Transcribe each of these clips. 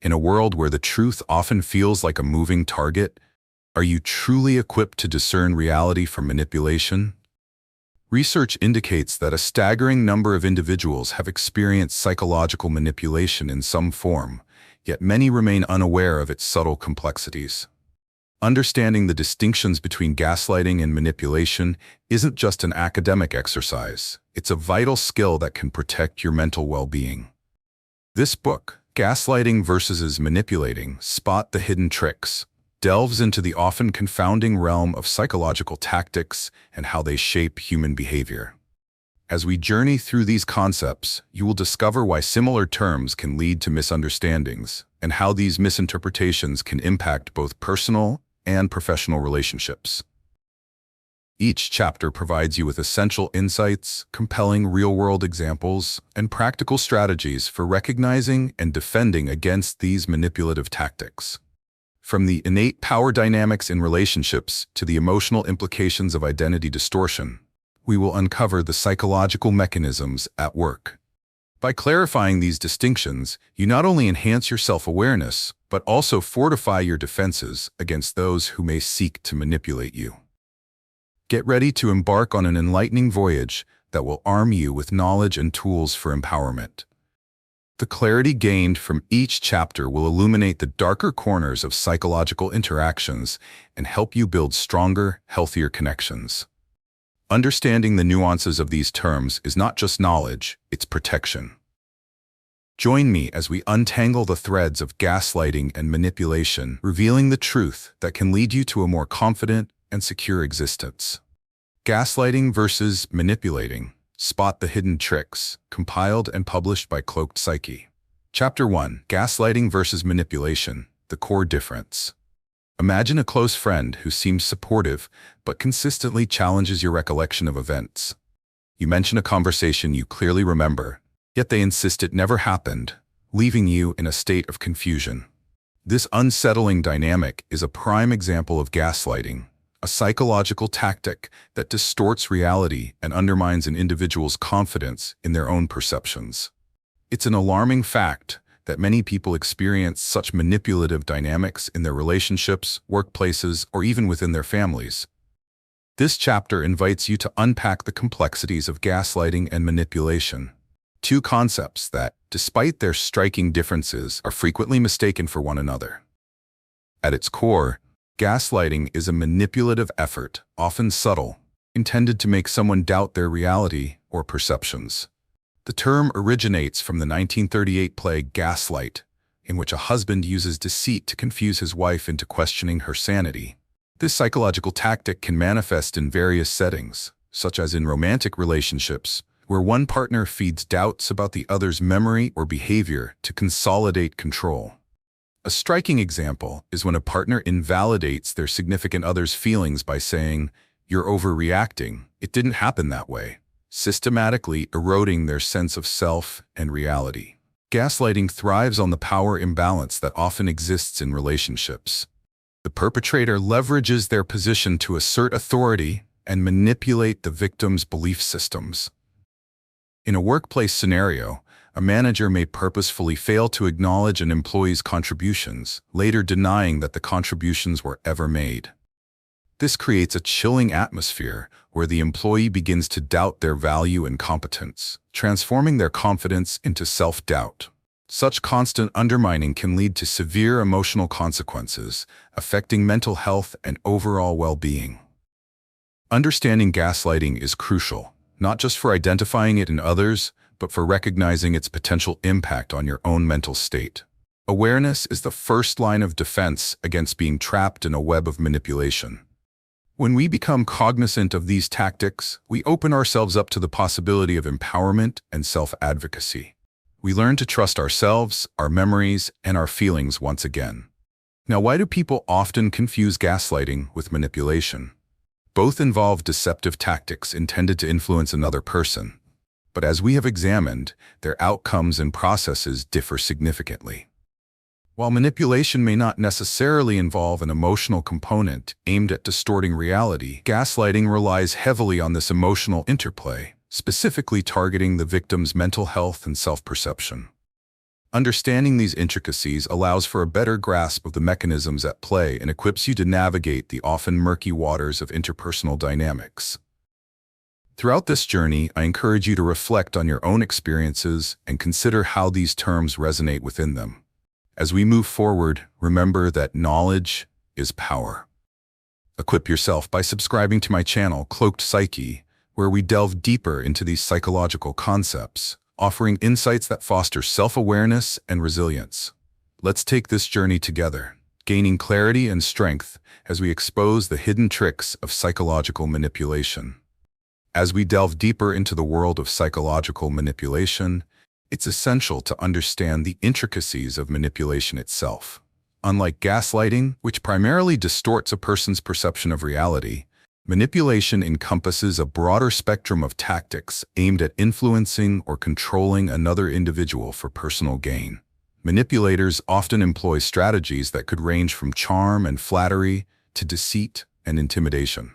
In a world where the truth often feels like a moving target, are you truly equipped to discern reality from manipulation? Research indicates that a staggering number of individuals have experienced psychological manipulation in some form, yet many remain unaware of its subtle complexities. Understanding the distinctions between gaslighting and manipulation isn't just an academic exercise. It's a vital skill that can protect your mental well-being. This book, Gaslighting versus Manipulating: Spot the Hidden Tricks, delves into the often confounding realm of psychological tactics and how they shape human behavior. As we journey through these concepts, you will discover why similar terms can lead to misunderstandings and how these misinterpretations can impact both personal and professional relationships. Each chapter provides you with essential insights, compelling real-world examples, and practical strategies for recognizing and defending against these manipulative tactics. From the innate power dynamics in relationships to the emotional implications of identity distortion, we will uncover the psychological mechanisms at work. By clarifying these distinctions, you not only enhance your self-awareness, but also fortify your defenses against those who may seek to manipulate you. Get ready to embark on an enlightening voyage that will arm you with knowledge and tools for empowerment. The clarity gained from each chapter will illuminate the darker corners of psychological interactions and help you build stronger, healthier connections. Understanding the nuances of these terms is not just knowledge, it's protection. Join me as we untangle the threads of gaslighting and manipulation, revealing the truth that can lead you to a more confident and secure existence. Gaslighting versus Manipulating: Spot the Hidden Tricks, compiled and published by Cloaked Psyche. Chapter 1: Gaslighting versus Manipulation: The Core Difference. Imagine a close friend who seems supportive but consistently challenges your recollection of events. You mention a conversation you clearly remember, yet they insist it never happened, leaving you in a state of confusion. This unsettling dynamic is a prime example of gaslighting, a psychological tactic that distorts reality and undermines an individual's confidence in their own perceptions. It's an alarming fact that many people experience such manipulative dynamics in their relationships, workplaces, or even within their families. This chapter invites you to unpack the complexities of gaslighting and manipulation, two concepts that, despite their striking differences, are frequently mistaken for one another. At its core, gaslighting is a manipulative effort, often subtle, intended to make someone doubt their reality or perceptions. The term originates from the 1938 play Gaslight, in which a husband uses deceit to confuse his wife into questioning her sanity. This psychological tactic can manifest in various settings, such as in romantic relationships, where one partner feeds doubts about the other's memory or behavior to consolidate control. A striking example is when a partner invalidates their significant other's feelings by saying, "You're overreacting, it didn't happen that way," systematically eroding their sense of self and reality. Gaslighting thrives on the power imbalance that often exists in relationships. The perpetrator leverages their position to assert authority and manipulate the victim's belief systems. In a workplace scenario, a manager may purposefully fail to acknowledge an employee's contributions, later denying that the contributions were ever made. This creates a chilling atmosphere where the employee begins to doubt their value and competence, transforming their confidence into self-doubt. Such constant undermining can lead to severe emotional consequences, affecting mental health and overall well-being. Understanding gaslighting is crucial, not just for identifying it in others, but for recognizing its potential impact on your own mental state. Awareness is the first line of defense against being trapped in a web of manipulation. When we become cognizant of these tactics, we open ourselves up to the possibility of empowerment and self-advocacy. We learn to trust ourselves, our memories, and our feelings once again. Now, why do people often confuse gaslighting with manipulation? Both involve deceptive tactics intended to influence another person. But as we have examined, their outcomes and processes differ significantly. While manipulation may not necessarily involve an emotional component aimed at distorting reality, gaslighting relies heavily on this emotional interplay, specifically targeting the victim's mental health and self-perception. Understanding these intricacies allows for a better grasp of the mechanisms at play and equips you to navigate the often murky waters of interpersonal dynamics. Throughout this journey, I encourage you to reflect on your own experiences and consider how these terms resonate within them. As we move forward, remember that knowledge is power. Equip yourself by subscribing to my channel, Cloaked Psyche, where we delve deeper into these psychological concepts, offering insights that foster self-awareness and resilience. Let's take this journey together, gaining clarity and strength as we expose the hidden tricks of psychological manipulation. As we delve deeper into the world of psychological manipulation, it's essential to understand the intricacies of manipulation itself. Unlike gaslighting, which primarily distorts a person's perception of reality, manipulation encompasses a broader spectrum of tactics aimed at influencing or controlling another individual for personal gain. Manipulators often employ strategies that could range from charm and flattery to deceit and intimidation.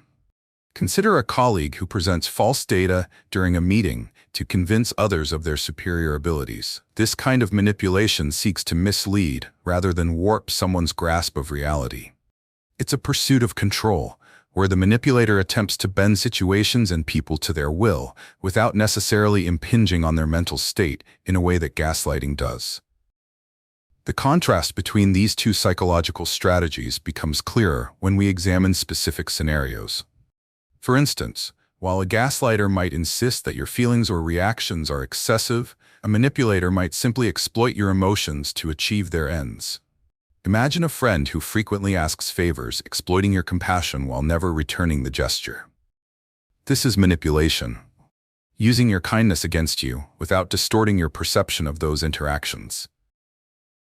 Consider a colleague who presents false data during a meeting to convince others of their superior abilities. This kind of manipulation seeks to mislead rather than warp someone's grasp of reality. It's a pursuit of control, where the manipulator attempts to bend situations and people to their will without necessarily impinging on their mental state in a way that gaslighting does. The contrast between these two psychological strategies becomes clearer when we examine specific scenarios. For instance, while a gaslighter might insist that your feelings or reactions are excessive, a manipulator might simply exploit your emotions to achieve their ends. Imagine a friend who frequently asks favors, exploiting your compassion while never returning the gesture. This is manipulation, using your kindness against you without distorting your perception of those interactions.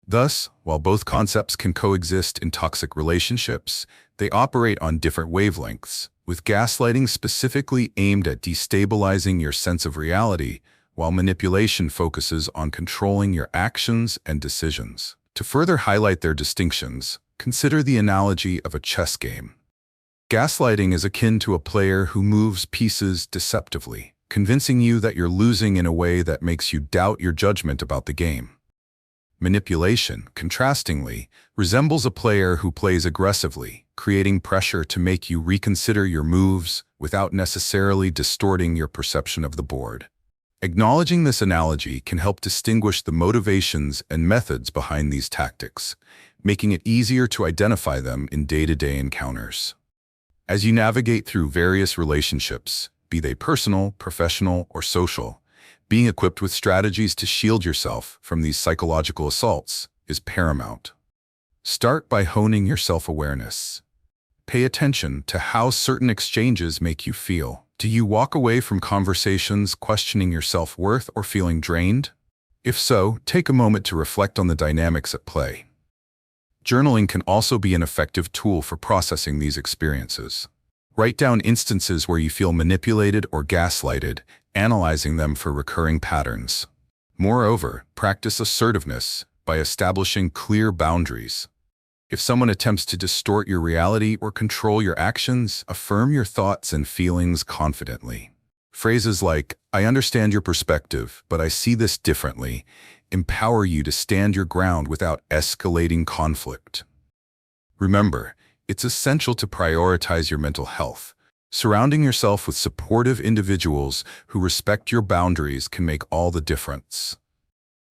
Thus, while both concepts can coexist in toxic relationships, they operate on different wavelengths, with gaslighting specifically aimed at destabilizing your sense of reality, while manipulation focuses on controlling your actions and decisions. To further highlight their distinctions, consider the analogy of a chess game. Gaslighting is akin to a player who moves pieces deceptively, convincing you that you're losing in a way that makes you doubt your judgment about the game. Manipulation, contrastingly, resembles a player who plays aggressively, creating pressure to make you reconsider your moves without necessarily distorting your perception of the board. Acknowledging this analogy can help distinguish the motivations and methods behind these tactics, making it easier to identify them in day-to-day encounters. As you navigate through various relationships, be they personal, professional, or social, being equipped with strategies to shield yourself from these psychological assaults is paramount. Start by honing your self-awareness. Pay attention to how certain exchanges make you feel. Do you walk away from conversations questioning your self-worth or feeling drained? If so, take a moment to reflect on the dynamics at play. Journaling can also be an effective tool for processing these experiences. Write down instances where you feel manipulated or gaslighted, analyzing them for recurring patterns. Moreover, practice assertiveness by establishing clear boundaries. If someone attempts to distort your reality or control your actions, affirm your thoughts and feelings confidently. Phrases like, "I understand your perspective, but I see this differently," empower you to stand your ground without escalating conflict. Remember, it's essential to prioritize your mental health. Surrounding yourself with supportive individuals who respect your boundaries can make all the difference.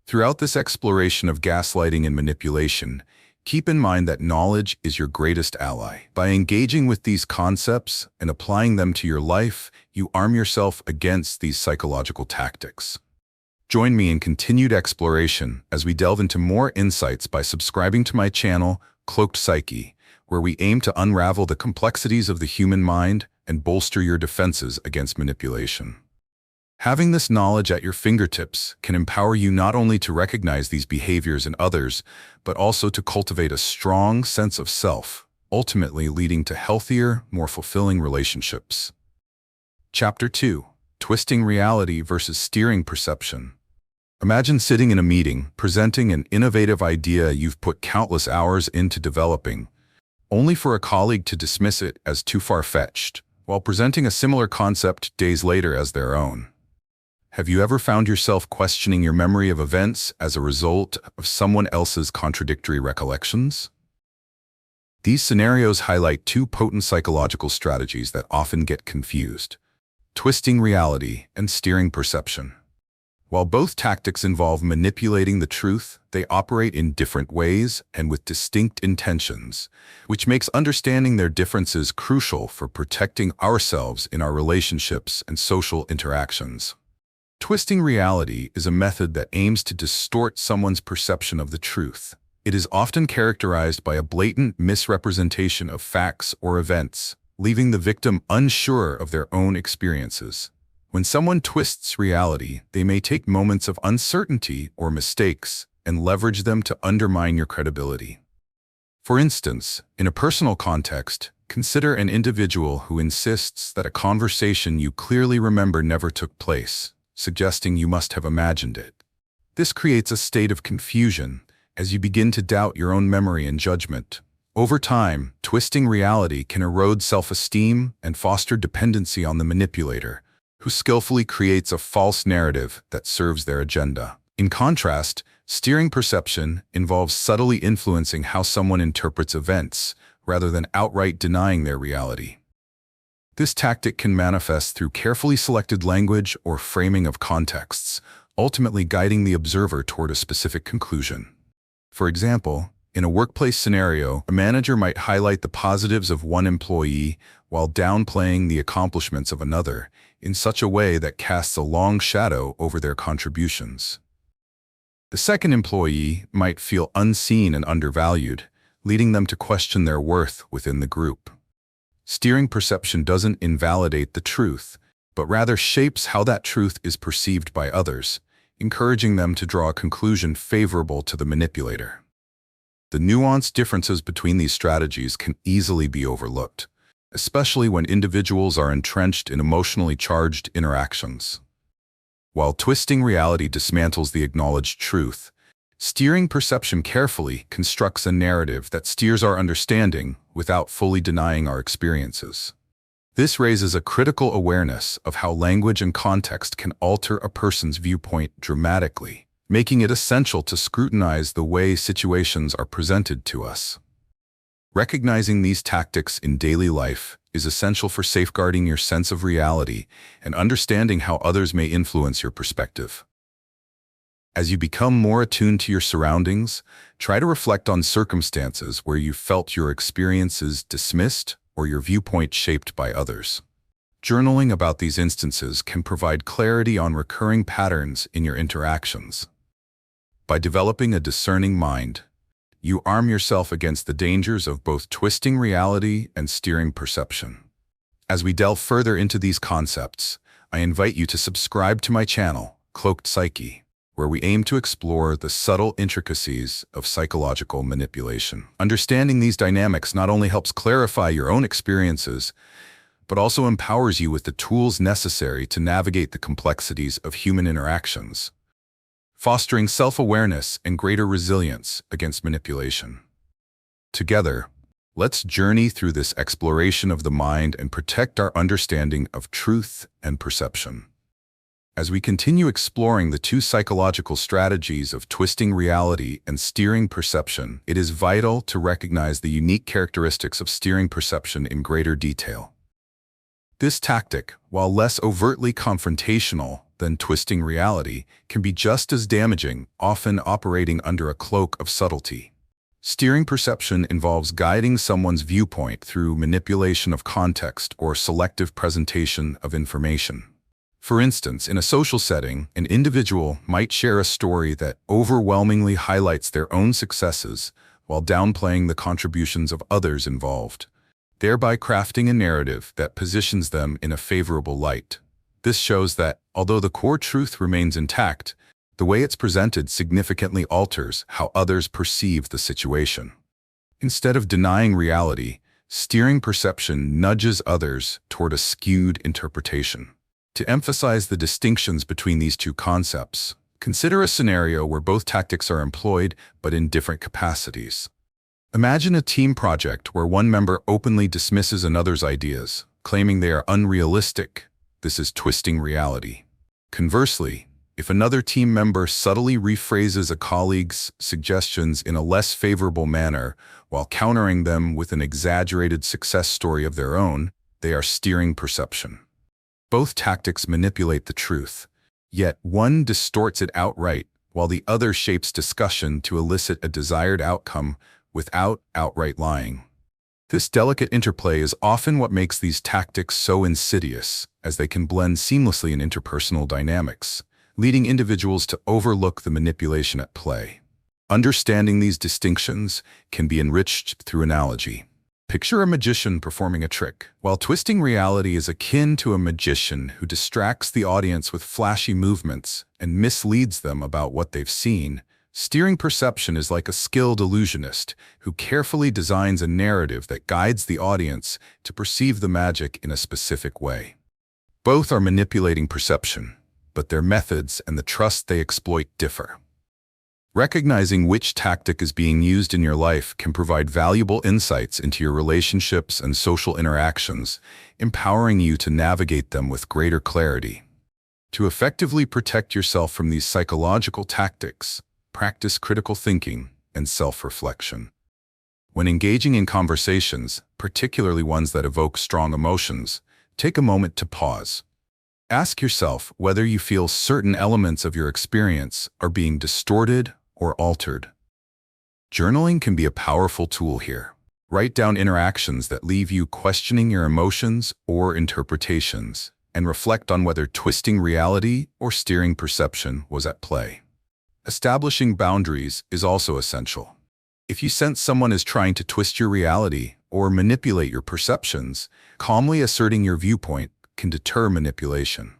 Throughout this exploration of gaslighting and manipulation, keep in mind that knowledge is your greatest ally. By engaging with these concepts and applying them to your life, you arm yourself against these psychological tactics. Join me in continued exploration as we delve into more insights by subscribing to my channel, Cloaked Psyche, where we aim to unravel the complexities of the human mind and bolster your defenses against manipulation. Having this knowledge at your fingertips can empower you not only to recognize these behaviors in others, but also to cultivate a strong sense of self, ultimately leading to healthier, more fulfilling relationships. Chapter 2: Twisting Reality versus Steering Perception. Imagine sitting in a meeting, presenting an innovative idea you've put countless hours into developing, only for a colleague to dismiss it as too far-fetched, while presenting a similar concept days later as their own. Have you ever found yourself questioning your memory of events as a result of someone else's contradictory recollections? These scenarios highlight two potent psychological strategies that often get confused: twisting reality and steering perception. While both tactics involve manipulating the truth, they operate in different ways and with distinct intentions, which makes understanding their differences crucial for protecting ourselves in our relationships and social interactions. Twisting reality is a method that aims to distort someone's perception of the truth. It is often characterized by a blatant misrepresentation of facts or events, leaving the victim unsure of their own experiences. When someone twists reality, they may take moments of uncertainty or mistakes and leverage them to undermine your credibility. For instance, in a personal context, consider an individual who insists that a conversation you clearly remember never took place, suggesting you must have imagined it. This creates a state of confusion as you begin to doubt your own memory and judgment. Over time, twisting reality can erode self-esteem and foster dependency on the manipulator, who skillfully creates a false narrative that serves their agenda. In contrast, steering perception involves subtly influencing how someone interprets events, rather than outright denying their reality. This tactic can manifest through carefully selected language or framing of contexts, ultimately guiding the observer toward a specific conclusion. For example, in a workplace scenario, a manager might highlight the positives of one employee while downplaying the accomplishments of another, in such a way that casts a long shadow over their contributions. The second employee might feel unseen and undervalued, leading them to question their worth within the group. Steering perception doesn't invalidate the truth, but rather shapes how that truth is perceived by others, encouraging them to draw a conclusion favorable to the manipulator. The nuanced differences between these strategies can easily be overlooked, especially when individuals are entrenched in emotionally charged interactions. While twisting reality dismantles the acknowledged truth, steering perception carefully constructs a narrative that steers our understanding without fully denying our experiences. This raises a critical awareness of how language and context can alter a person's viewpoint dramatically, making it essential to scrutinize the way situations are presented to us. Recognizing these tactics in daily life is essential for safeguarding your sense of reality and understanding how others may influence your perspective. As you become more attuned to your surroundings, try to reflect on circumstances where you felt your experiences dismissed or your viewpoint shaped by others. Journaling about these instances can provide clarity on recurring patterns in your interactions. By developing a discerning mind, you arm yourself against the dangers of both twisting reality and steering perception. As we delve further into these concepts, I invite you to subscribe to my channel, Cloaked Psyche, where we aim to explore the subtle intricacies of psychological manipulation. Understanding these dynamics not only helps clarify your own experiences, but also empowers you with the tools necessary to navigate the complexities of human interactions, fostering self-awareness and greater resilience against manipulation. Together, let's journey through this exploration of the mind and protect our understanding of truth and perception. As we continue exploring the two psychological strategies of twisting reality and steering perception, it is vital to recognize the unique characteristics of steering perception in greater detail. This tactic, while less overtly confrontational than twisting reality, can be just as damaging, often operating under a cloak of subtlety. Steering perception involves guiding someone's viewpoint through manipulation of context or selective presentation of information. For instance, in a social setting, an individual might share a story that overwhelmingly highlights their own successes while downplaying the contributions of others involved, thereby crafting a narrative that positions them in a favorable light. This shows that, although the core truth remains intact, the way it's presented significantly alters how others perceive the situation. Instead of denying reality, steering perception nudges others toward a skewed interpretation. To emphasize the distinctions between these two concepts, consider a scenario where both tactics are employed but in different capacities. Imagine a team project where one member openly dismisses another's ideas, claiming they are unrealistic. This is twisting reality. Conversely, if another team member subtly rephrases a colleague's suggestions in a less favorable manner while countering them with an exaggerated success story of their own, they are steering perception. Both tactics manipulate the truth, yet one distorts it outright, while the other shapes discussion to elicit a desired outcome without outright lying. This delicate interplay is often what makes these tactics so insidious, as they can blend seamlessly in interpersonal dynamics, leading individuals to overlook the manipulation at play. Understanding these distinctions can be enriched through analogy. Picture a magician performing a trick. While twisting reality is akin to a magician who distracts the audience with flashy movements and misleads them about what they've seen, steering perception is like a skilled illusionist who carefully designs a narrative that guides the audience to perceive the magic in a specific way. Both are manipulating perception, but their methods and the trust they exploit differ. Recognizing which tactic is being used in your life can provide valuable insights into your relationships and social interactions, empowering you to navigate them with greater clarity. To effectively protect yourself from these psychological tactics, practice critical thinking and self-reflection. When engaging in conversations, particularly ones that evoke strong emotions, take a moment to pause. Ask yourself whether you feel certain elements of your experience are being distorted or altered. Journaling can be a powerful tool here. Write down interactions that leave you questioning your emotions or interpretations, and reflect on whether twisting reality or steering perception was at play. Establishing boundaries is also essential. If you sense someone is trying to twist your reality or manipulate your perceptions, calmly asserting your viewpoint can deter manipulation.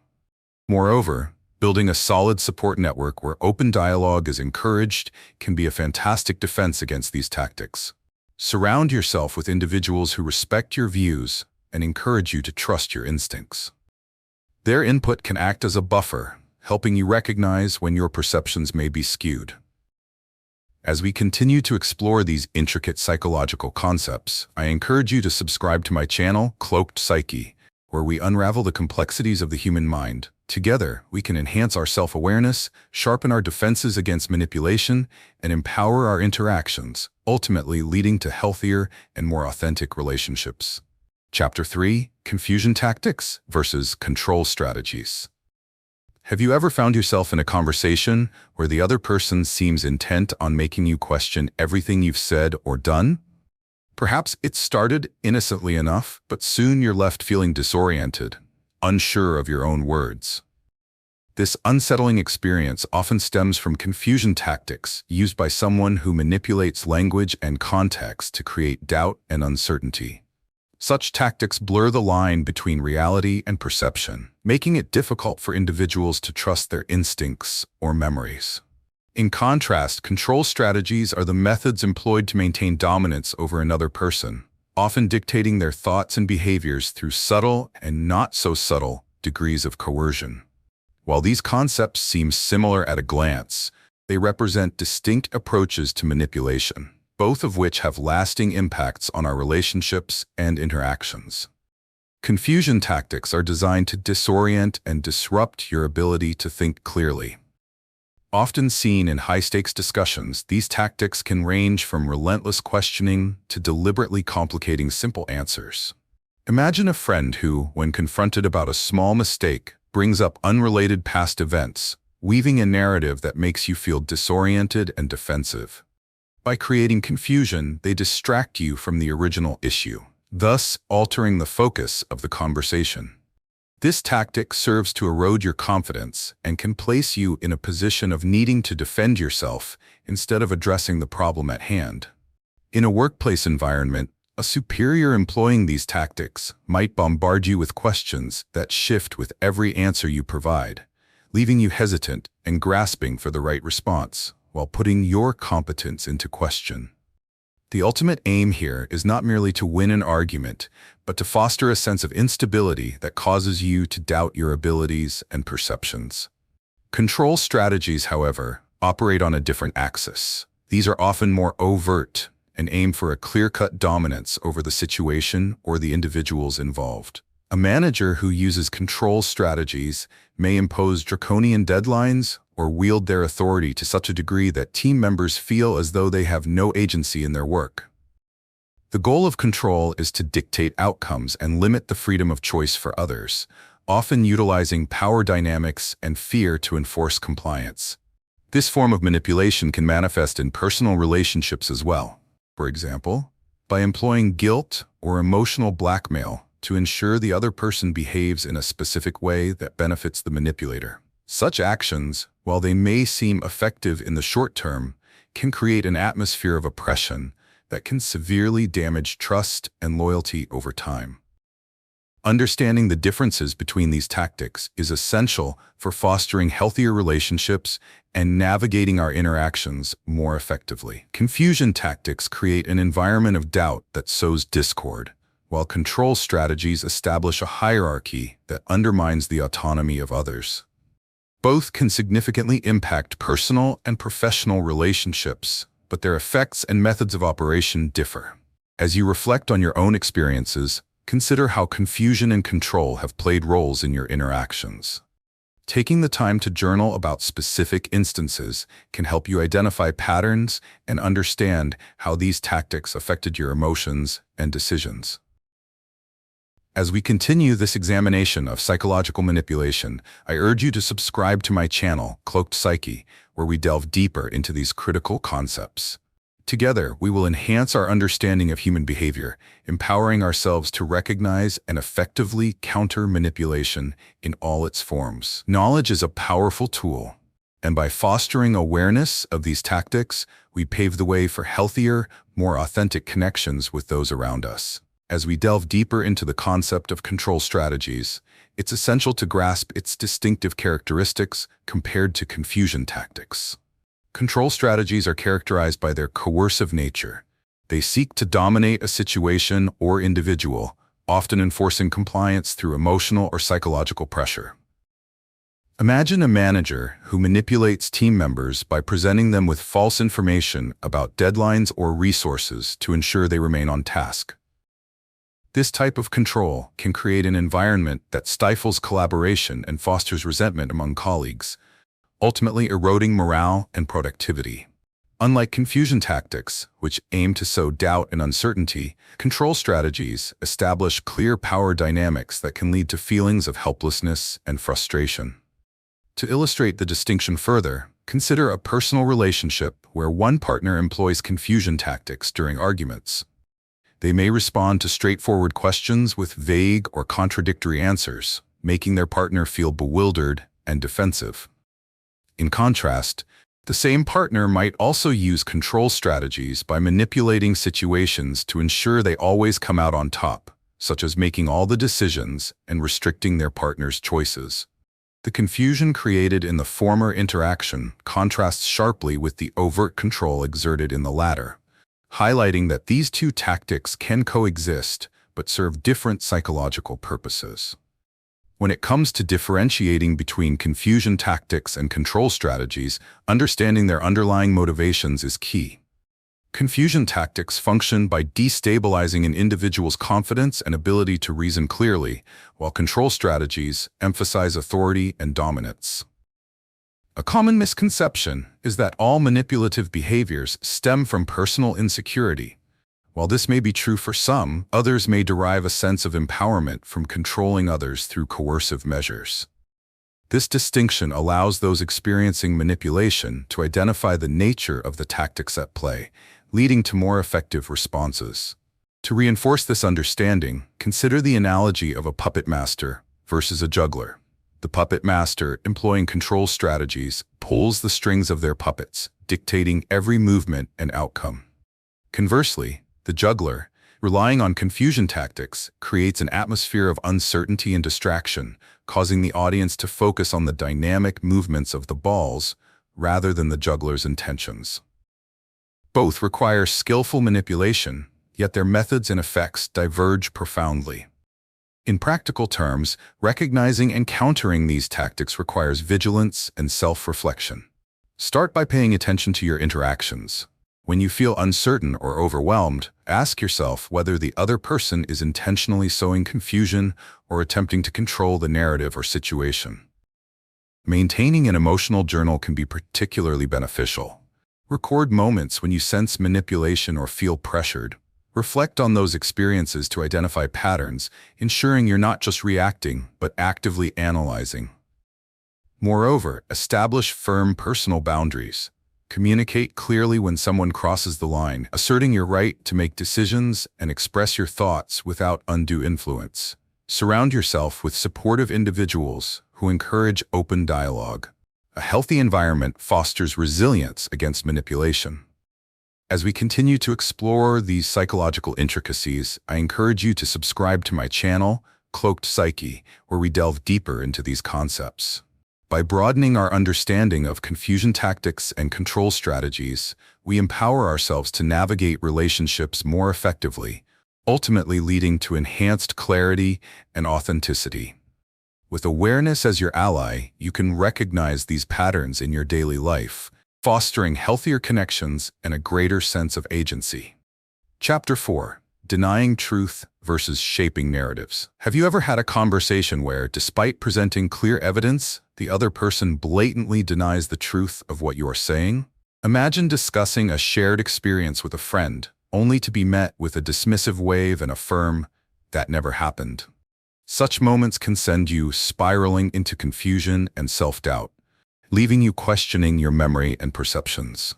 Moreover, building a solid support network where open dialogue is encouraged can be a fantastic defense against these tactics. Surround yourself with individuals who respect your views and encourage you to trust your instincts. Their input can act as a buffer, helping you recognize when your perceptions may be skewed. As we continue to explore these intricate psychological concepts, I encourage you to subscribe to my channel, Cloaked Psyche, where we unravel the complexities of the human mind. Together, we can enhance our self-awareness, sharpen our defenses against manipulation, and empower our interactions, ultimately leading to healthier and more authentic relationships. Chapter 3: Confusion Tactics versus Control Strategies. Have you ever found yourself in a conversation where the other person seems intent on making you question everything you've said or done? Perhaps it started innocently enough, but soon you're left feeling disoriented, unsure of your own words. This unsettling experience often stems from confusion tactics used by someone who manipulates language and context to create doubt and uncertainty. Such tactics blur the line between reality and perception, making it difficult for individuals to trust their instincts or memories. In contrast, control strategies are the methods employed to maintain dominance over another person, often dictating their thoughts and behaviors through subtle and not so subtle degrees of coercion. While these concepts seem similar at a glance, they represent distinct approaches to manipulation, both of which have lasting impacts on our relationships and interactions. Confusion tactics are designed to disorient and disrupt your ability to think clearly. Often seen in high-stakes discussions, these tactics can range from relentless questioning to deliberately complicating simple answers. Imagine a friend who, when confronted about a small mistake, brings up unrelated past events, weaving a narrative that makes you feel disoriented and defensive. By creating confusion, they distract you from the original issue, thus altering the focus of the conversation. This tactic serves to erode your confidence and can place you in a position of needing to defend yourself instead of addressing the problem at hand. In a workplace environment, a superior employing these tactics might bombard you with questions that shift with every answer you provide, leaving you hesitant and grasping for the right response, while putting your competence into question. The ultimate aim here is not merely to win an argument, but to foster a sense of instability that causes you to doubt your abilities and perceptions. Control strategies, however, operate on a different axis. These are often more overt and aim for a clear-cut dominance over the situation or the individuals involved. A manager who uses control strategies may impose draconian deadlines or wield their authority to such a degree that team members feel as though they have no agency in their work. The goal of control is to dictate outcomes and limit the freedom of choice for others, often utilizing power dynamics and fear to enforce compliance. This form of manipulation can manifest in personal relationships as well. For example, by employing guilt or emotional blackmail to ensure the other person behaves in a specific way that benefits the manipulator. Such actions, while they may seem effective in the short term, can create an atmosphere of oppression that can severely damage trust and loyalty over time. Understanding the differences between these tactics is essential for fostering healthier relationships and navigating our interactions more effectively. Confusion tactics create an environment of doubt that sows discord, while control strategies establish a hierarchy that undermines the autonomy of others. Both can significantly impact personal and professional relationships, but their effects and methods of operation differ. As you reflect on your own experiences, consider how confusion and control have played roles in your interactions. Taking the time to journal about specific instances can help you identify patterns and understand how these tactics affected your emotions and decisions. As we continue this examination of psychological manipulation, I urge you to subscribe to my channel, Cloaked Psyche, where we delve deeper into these critical concepts. Together, we will enhance our understanding of human behavior, empowering ourselves to recognize and effectively counter manipulation in all its forms. Knowledge is a powerful tool, and by fostering awareness of these tactics, we pave the way for healthier, more authentic connections with those around us. As we delve deeper into the concept of control strategies, it's essential to grasp its distinctive characteristics compared to confusion tactics. Control strategies are characterized by their coercive nature. They seek to dominate a situation or individual, often enforcing compliance through emotional or psychological pressure. Imagine a manager who manipulates team members by presenting them with false information about deadlines or resources to ensure they remain on task. This type of control can create an environment that stifles collaboration and fosters resentment among colleagues, ultimately eroding morale and productivity. Unlike confusion tactics, which aim to sow doubt and uncertainty, control strategies establish clear power dynamics that can lead to feelings of helplessness and frustration. To illustrate the distinction further, consider a personal relationship where one partner employs confusion tactics during arguments. They may respond to straightforward questions with vague or contradictory answers, making their partner feel bewildered and defensive. In contrast, the same partner might also use control strategies by manipulating situations to ensure they always come out on top, such as making all the decisions and restricting their partner's choices. The confusion created in the former interaction contrasts sharply with the overt control exerted in the latter, highlighting that these two tactics can coexist but serve different psychological purposes. When it comes to differentiating between confusion tactics and control strategies, understanding their underlying motivations is key. Confusion tactics function by destabilizing an individual's confidence and ability to reason clearly, while control strategies emphasize authority and dominance. A common misconception is that all manipulative behaviors stem from personal insecurity. While this may be true for some, others may derive a sense of empowerment from controlling others through coercive measures. This distinction allows those experiencing manipulation to identify the nature of the tactics at play, leading to more effective responses. To reinforce this understanding, consider the analogy of a puppet master versus a juggler. The puppet master, employing control strategies, pulls the strings of their puppets, dictating every movement and outcome. Conversely, the juggler, relying on confusion tactics, creates an atmosphere of uncertainty and distraction, causing the audience to focus on the dynamic movements of the balls rather than the juggler's intentions. Both require skillful manipulation, yet their methods and effects diverge profoundly. In practical terms, recognizing and countering these tactics requires vigilance and self-reflection. Start by paying attention to your interactions. When you feel uncertain or overwhelmed, ask yourself whether the other person is intentionally sowing confusion or attempting to control the narrative or situation. Maintaining an emotional journal can be particularly beneficial. Record moments when you sense manipulation or feel pressured. Reflect on those experiences to identify patterns, ensuring you're not just reacting, but actively analyzing. Moreover, establish firm personal boundaries. Communicate clearly when someone crosses the line, asserting your right to make decisions and express your thoughts without undue influence. Surround yourself with supportive individuals who encourage open dialogue. A healthy environment fosters resilience against manipulation. As we continue to explore these psychological intricacies, I encourage you to subscribe to my channel, Cloaked Psyche, where we delve deeper into these concepts. By broadening our understanding of confusion tactics and control strategies, we empower ourselves to navigate relationships more effectively, ultimately leading to enhanced clarity and authenticity. With awareness as your ally, you can recognize these patterns in your daily life, fostering healthier connections and a greater sense of agency. Chapter 4. Denying truth versus shaping narratives. Have you ever had a conversation where, despite presenting clear evidence, the other person blatantly denies the truth of what you are saying? Imagine discussing a shared experience with a friend, only to be met with a dismissive wave and a firm, "That never happened." Such moments can send you spiraling into confusion and self-doubt, leaving you questioning your memory and perceptions.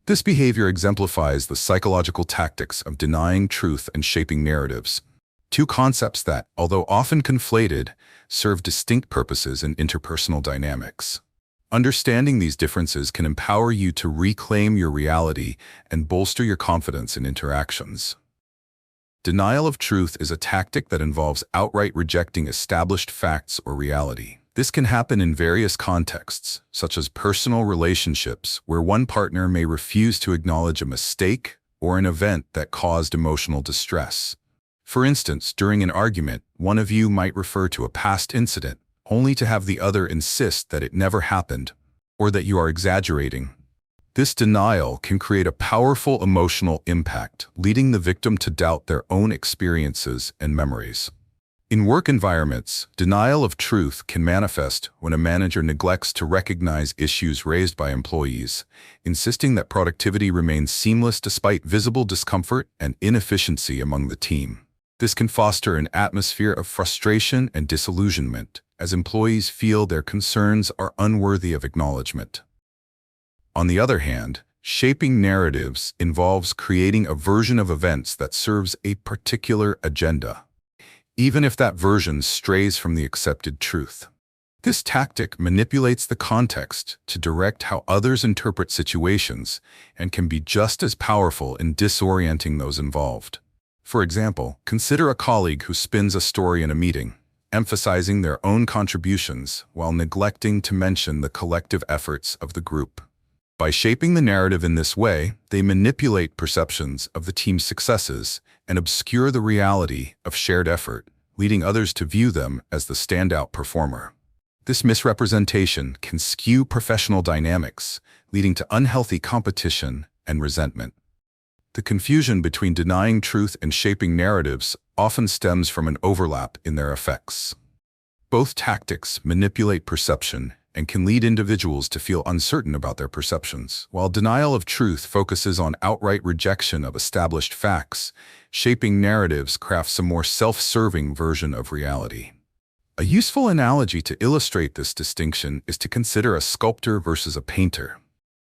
This behavior exemplifies the psychological tactics of denying truth and shaping narratives, two concepts that, although often conflated, serve distinct purposes in interpersonal dynamics. Understanding these differences can empower you to reclaim your reality and bolster your confidence in interactions. Denial of truth is a tactic that involves outright rejecting established facts or reality. This can happen in various contexts, such as personal relationships, where one partner may refuse to acknowledge a mistake or an event that caused emotional distress. For instance, during an argument, one of you might refer to a past incident, only to have the other insist that it never happened, or that you are exaggerating. This denial can create a powerful emotional impact, leading the victim to doubt their own experiences and memories. In work environments, denial of truth can manifest when a manager neglects to recognize issues raised by employees, insisting that productivity remains seamless despite visible discomfort and inefficiency among the team. This can foster an atmosphere of frustration and disillusionment, as employees feel their concerns are unworthy of acknowledgement. On the other hand, shaping narratives involves creating a version of events that serves a particular agenda, even if that version strays from the accepted truth. This tactic manipulates the context to direct how others interpret situations and can be just as powerful in disorienting those involved. For example, consider a colleague who spins a story in a meeting, emphasizing their own contributions while neglecting to mention the collective efforts of the group. By shaping the narrative in this way, they manipulate perceptions of the team's successes and obscure the reality of shared effort, leading others to view them as the standout performer. This misrepresentation can skew professional dynamics, leading to unhealthy competition and resentment. The confusion between denying truth and shaping narratives often stems from an overlap in their effects. Both tactics manipulate perception and can lead individuals to feel uncertain about their perceptions. While denial of truth focuses on outright rejection of established facts, shaping narratives crafts a more self-serving version of reality. A useful analogy to illustrate this distinction is to consider a sculptor versus a painter.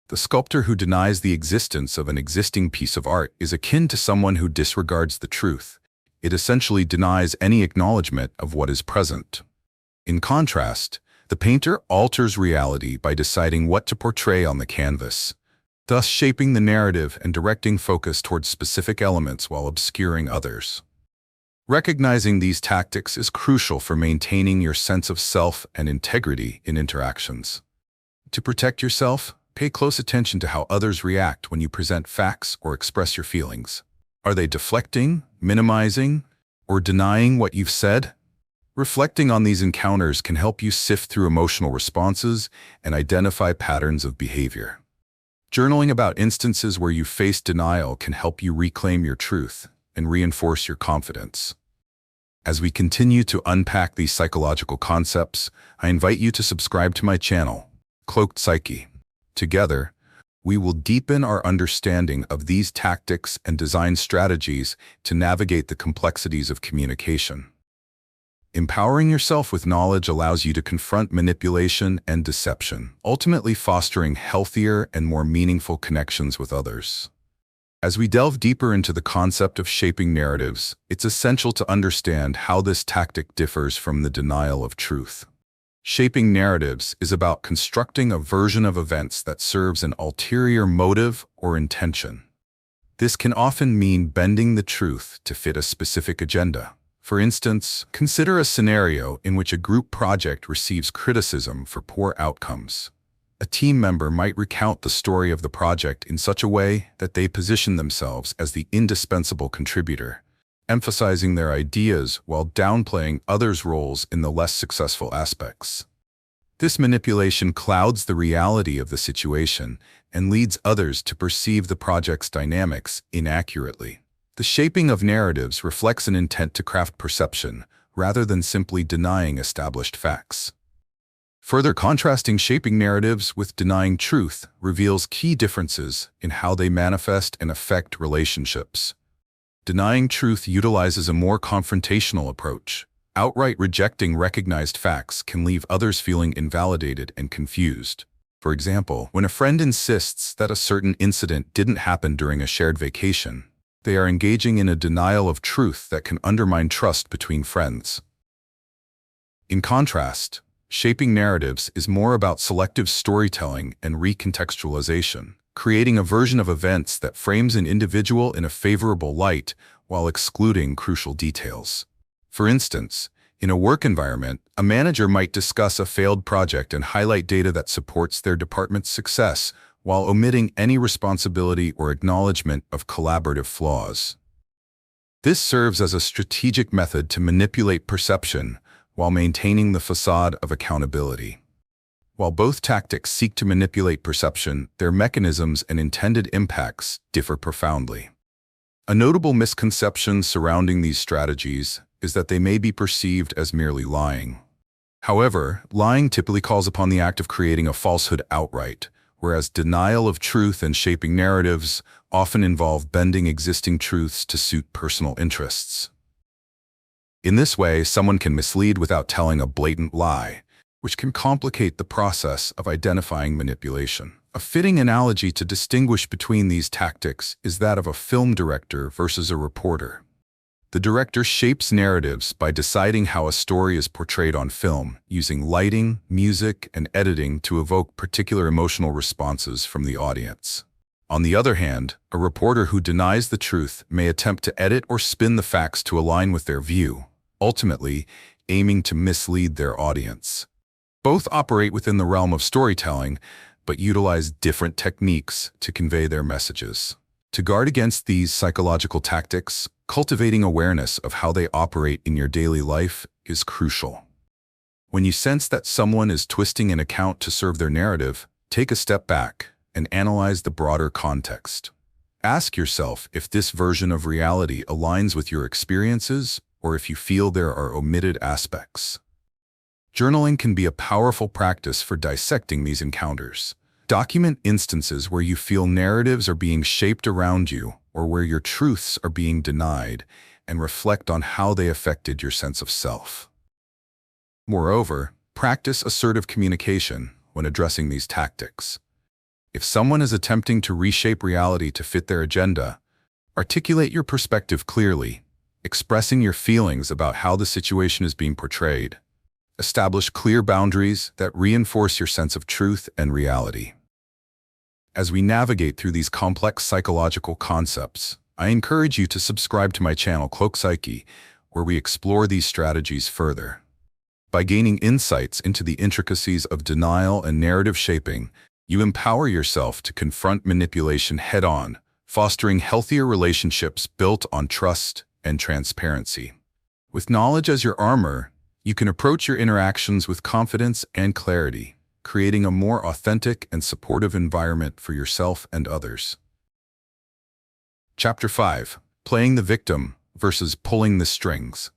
The sculptor who denies the existence of an existing piece of art is akin to someone who disregards the truth. It essentially denies any acknowledgement of what is present. In contrast, the painter alters reality by deciding what to portray on the canvas, thus shaping the narrative and directing focus towards specific elements while obscuring others. Recognizing these tactics is crucial for maintaining your sense of self and integrity in interactions. To protect yourself, pay close attention to how others react when you present facts or express your feelings. Are they deflecting, minimizing, or denying what you've said? Reflecting on these encounters can help you sift through emotional responses and identify patterns of behavior. Journaling about instances where you faced denial can help you reclaim your truth and reinforce your confidence. As we continue to unpack these psychological concepts, I invite you to subscribe to my channel, Cloaked Psyche. Together, we will deepen our understanding of these tactics and design strategies to navigate the complexities of communication. Empowering yourself with knowledge allows you to confront manipulation and deception, ultimately fostering healthier and more meaningful connections with others. As we delve deeper into the concept of shaping narratives, it's essential to understand how this tactic differs from the denial of truth. Shaping narratives is about constructing a version of events that serves an ulterior motive or intention. This can often mean bending the truth to fit a specific agenda. For instance, consider a scenario in which a group project receives criticism for poor outcomes. A team member might recount the story of the project in such a way that they position themselves as the indispensable contributor, emphasizing their ideas while downplaying others' roles in the less successful aspects. This manipulation clouds the reality of the situation and leads others to perceive the project's dynamics inaccurately. The shaping of narratives reflects an intent to craft perception rather than simply denying established facts. Further contrasting shaping narratives with denying truth reveals key differences in how they manifest and affect relationships. Denying truth utilizes a more confrontational approach. Outright rejecting recognized facts can leave others feeling invalidated and confused. For example, when a friend insists that a certain incident didn't happen during a shared vacation, they are engaging in a denial of truth that can undermine trust between friends. In contrast, shaping narratives is more about selective storytelling and recontextualization, creating a version of events that frames an individual in a favorable light while excluding crucial details. For instance, in a work environment, a manager might discuss a failed project and highlight data that supports their department's success, while omitting any responsibility or acknowledgement of collaborative flaws. This serves as a strategic method to manipulate perception while maintaining the facade of accountability. While both tactics seek to manipulate perception, their mechanisms and intended impacts differ profoundly. A notable misconception surrounding these strategies is that they may be perceived as merely lying. However, lying typically calls upon the act of creating a falsehood outright, whereas denial of truth and shaping narratives often involve bending existing truths to suit personal interests. In this way, someone can mislead without telling a blatant lie, which can complicate the process of identifying manipulation. A fitting analogy to distinguish between these tactics is that of a film director versus a reporter. The director shapes narratives by deciding how a story is portrayed on film, using lighting, music, and editing to evoke particular emotional responses from the audience. On the other hand, a reporter who denies the truth may attempt to edit or spin the facts to align with their view, ultimately aiming to mislead their audience. Both operate within the realm of storytelling, but utilize different techniques to convey their messages. To guard against these psychological tactics, cultivating awareness of how they operate in your daily life is crucial. When you sense that someone is twisting an account to serve their narrative, take a step back and analyze the broader context. Ask yourself if this version of reality aligns with your experiences or if you feel there are omitted aspects. Journaling can be a powerful practice for dissecting these encounters. Document instances where you feel narratives are being shaped around you or where your truths are being denied, and reflect on how they affected your sense of self. Moreover, practice assertive communication when addressing these tactics. If someone is attempting to reshape reality to fit their agenda, articulate your perspective clearly, expressing your feelings about how the situation is being portrayed. Establish clear boundaries that reinforce your sense of truth and reality. As we navigate through these complex psychological concepts, I encourage you to subscribe to my channel Cloaked Psyche, where we explore these strategies further. By gaining insights into the intricacies of denial and narrative shaping, you empower yourself to confront manipulation head-on, fostering healthier relationships built on trust and transparency. With knowledge as your armor, you can approach your interactions with confidence and clarity, creating a more authentic and supportive environment for yourself and others. Chapter 5. Playing the victim versus pulling the strings.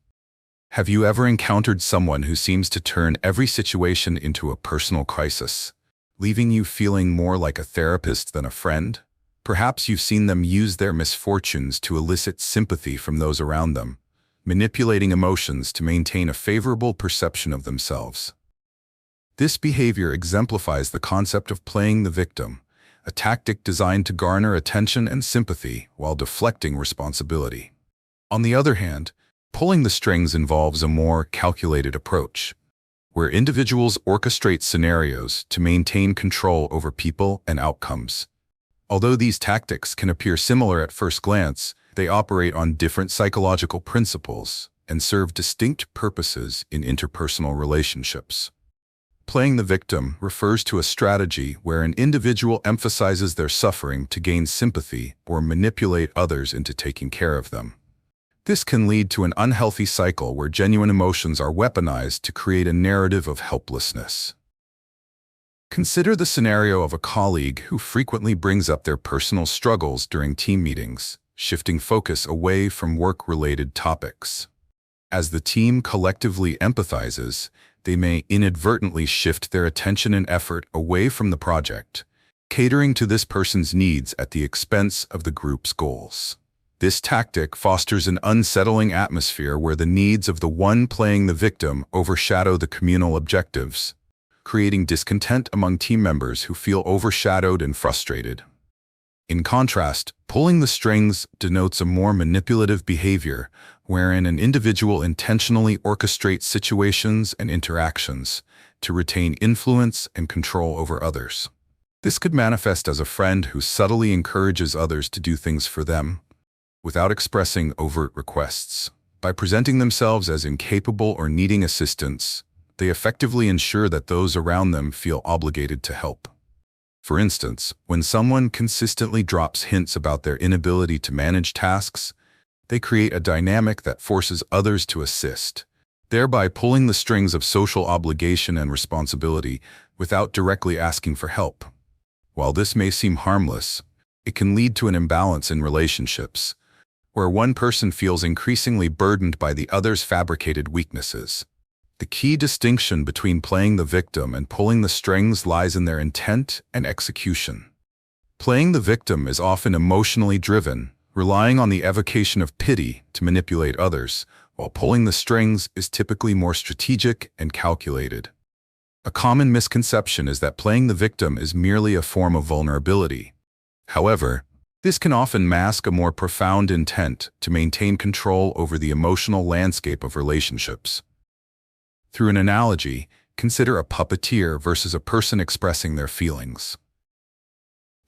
Have you ever encountered someone who seems to turn every situation into a personal crisis, leaving you feeling more like a therapist than a friend? Perhaps you've seen them use their misfortunes to elicit sympathy from those around them, manipulating emotions to maintain a favorable perception of themselves. This behavior exemplifies the concept of playing the victim, a tactic designed to garner attention and sympathy while deflecting responsibility. On the other hand, pulling the strings involves a more calculated approach, where individuals orchestrate scenarios to maintain control over people and outcomes. Although these tactics can appear similar at first glance, they operate on different psychological principles and serve distinct purposes in interpersonal relationships. Playing the victim refers to a strategy where an individual emphasizes their suffering to gain sympathy or manipulate others into taking care of them. This can lead to an unhealthy cycle where genuine emotions are weaponized to create a narrative of helplessness. Consider the scenario of a colleague who frequently brings up their personal struggles during team meetings, shifting focus away from work-related topics. As the team collectively empathizes, they may inadvertently shift their attention and effort away from the project, catering to this person's needs at the expense of the group's goals. This tactic fosters an unsettling atmosphere where the needs of the one playing the victim overshadow the communal objectives, creating discontent among team members who feel overshadowed and frustrated. In contrast, pulling the strings denotes a more manipulative behavior, wherein an individual intentionally orchestrates situations and interactions to retain influence and control over others. This could manifest as a friend who subtly encourages others to do things for them, without expressing overt requests. By presenting themselves as incapable or needing assistance, they effectively ensure that those around them feel obligated to help. For instance, when someone consistently drops hints about their inability to manage tasks, they create a dynamic that forces others to assist, thereby pulling the strings of social obligation and responsibility without directly asking for help. While this may seem harmless, it can lead to an imbalance in relationships, where one person feels increasingly burdened by the other's fabricated weaknesses. The key distinction between playing the victim and pulling the strings lies in their intent and execution. Playing the victim is often emotionally driven, relying on the evocation of pity to manipulate others, while pulling the strings is typically more strategic and calculated. A common misconception is that playing the victim is merely a form of vulnerability. However, this can often mask a more profound intent to maintain control over the emotional landscape of relationships. Through an analogy, consider a puppeteer versus a person expressing their feelings.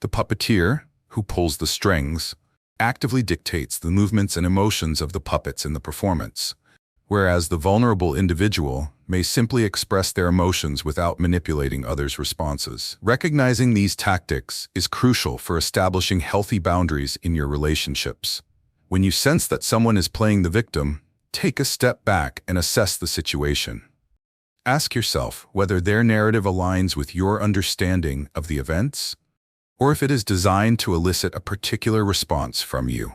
The puppeteer, who pulls the strings, actively dictates the movements and emotions of the puppets in the performance, whereas the vulnerable individual may simply express their emotions without manipulating others' responses. Recognizing these tactics is crucial for establishing healthy boundaries in your relationships. When you sense that someone is playing the victim, take a step back and assess the situation. Ask yourself whether their narrative aligns with your understanding of the events, or if it is designed to elicit a particular response from you.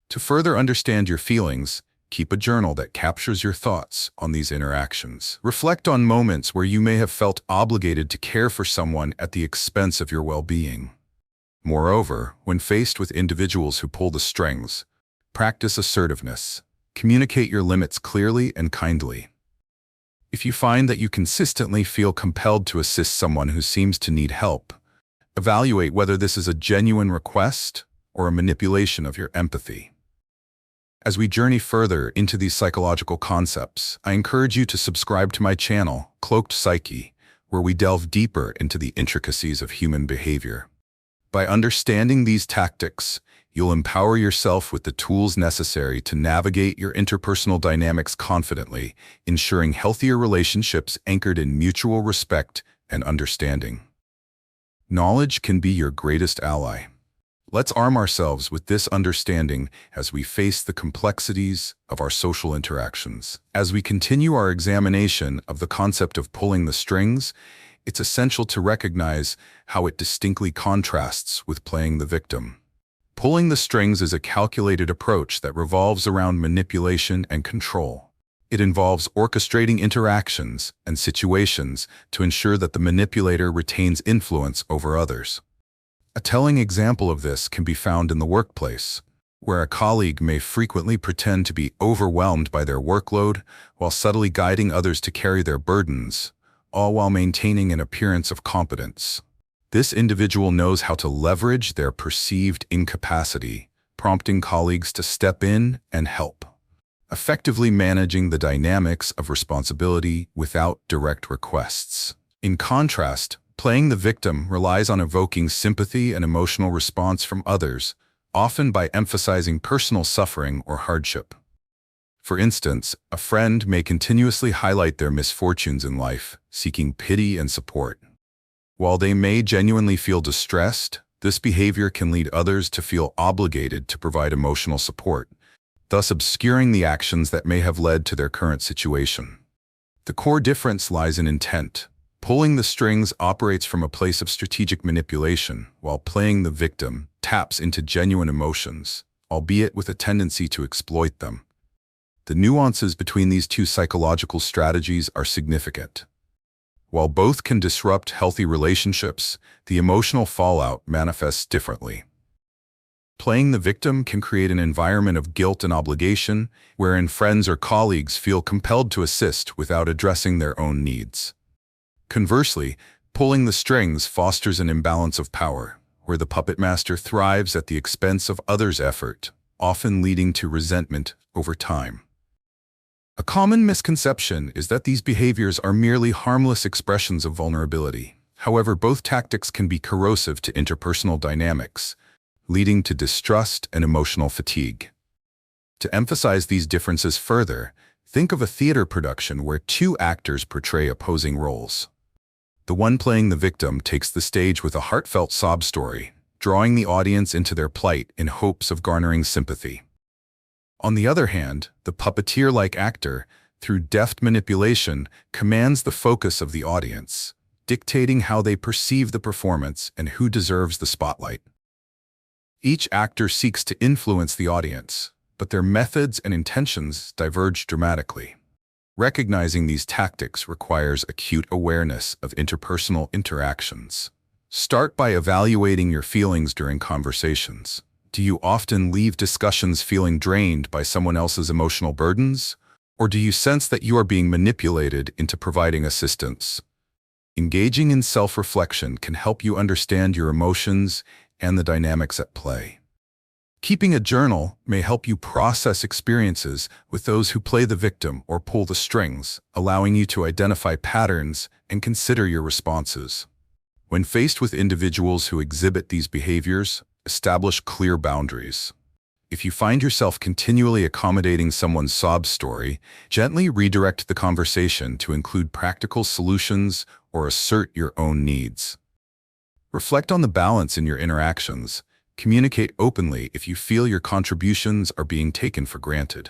To further understand your feelings, keep a journal that captures your thoughts on these interactions. Reflect on moments where you may have felt obligated to care for someone at the expense of your well-being. Moreover, when faced with individuals who pull the strings, practice assertiveness. Communicate your limits clearly and kindly. If you find that you consistently feel compelled to assist someone who seems to need help, evaluate whether this is a genuine request or a manipulation of your empathy. As we journey further into these psychological concepts, I encourage you to subscribe to my channel, Cloaked Psyche, where we delve deeper into the intricacies of human behavior. By understanding these tactics, you'll empower yourself with the tools necessary to navigate your interpersonal dynamics confidently, ensuring healthier relationships anchored in mutual respect and understanding. Knowledge can be your greatest ally. Let's arm ourselves with this understanding as we face the complexities of our social interactions. As we continue our examination of the concept of pulling the strings, it's essential to recognize how it distinctly contrasts with playing the victim. Pulling the strings is a calculated approach that revolves around manipulation and control. It involves orchestrating interactions and situations to ensure that the manipulator retains influence over others. A telling example of this can be found in the workplace, where a colleague may frequently pretend to be overwhelmed by their workload while subtly guiding others to carry their burdens, all while maintaining an appearance of competence. This individual knows how to leverage their perceived incapacity, prompting colleagues to step in and help, effectively managing the dynamics of responsibility without direct requests. In contrast, playing the victim relies on evoking sympathy and emotional response from others, often by emphasizing personal suffering or hardship. For instance, a friend may continuously highlight their misfortunes in life, seeking pity and support. While they may genuinely feel distressed, this behavior can lead others to feel obligated to provide emotional support, thus obscuring the actions that may have led to their current situation. The core difference lies in intent. Pulling the strings operates from a place of strategic manipulation, while playing the victim taps into genuine emotions, albeit with a tendency to exploit them. The nuances between these two psychological strategies are significant. While both can disrupt healthy relationships, the emotional fallout manifests differently. Playing the victim can create an environment of guilt and obligation, wherein friends or colleagues feel compelled to assist without addressing their own needs. Conversely, pulling the strings fosters an imbalance of power, where the puppet master thrives at the expense of others' effort, often leading to resentment over time. A common misconception is that these behaviors are merely harmless expressions of vulnerability. However, both tactics can be corrosive to interpersonal dynamics, leading to distrust and emotional fatigue. To emphasize these differences further, think of a theater production where two actors portray opposing roles. The one playing the victim takes the stage with a heartfelt sob story, drawing the audience into their plight in hopes of garnering sympathy. On the other hand, the puppeteer-like actor, through deft manipulation, commands the focus of the audience, dictating how they perceive the performance and who deserves the spotlight. Each actor seeks to influence the audience, but their methods and intentions diverge dramatically. Recognizing these tactics requires acute awareness of interpersonal interactions. Start by evaluating your feelings during conversations. Do you often leave discussions feeling drained by someone else's emotional burdens? Or do you sense that you are being manipulated into providing assistance? Engaging in self-reflection can help you understand your emotions and the dynamics at play. Keeping a journal may help you process experiences with those who play the victim or pull the strings, allowing you to identify patterns and consider your responses. When faced with individuals who exhibit these behaviors, establish clear boundaries. If you find yourself continually accommodating someone's sob story, gently redirect the conversation to include practical solutions or assert your own needs. Reflect on the balance in your interactions. Communicate openly if you feel your contributions are being taken for granted.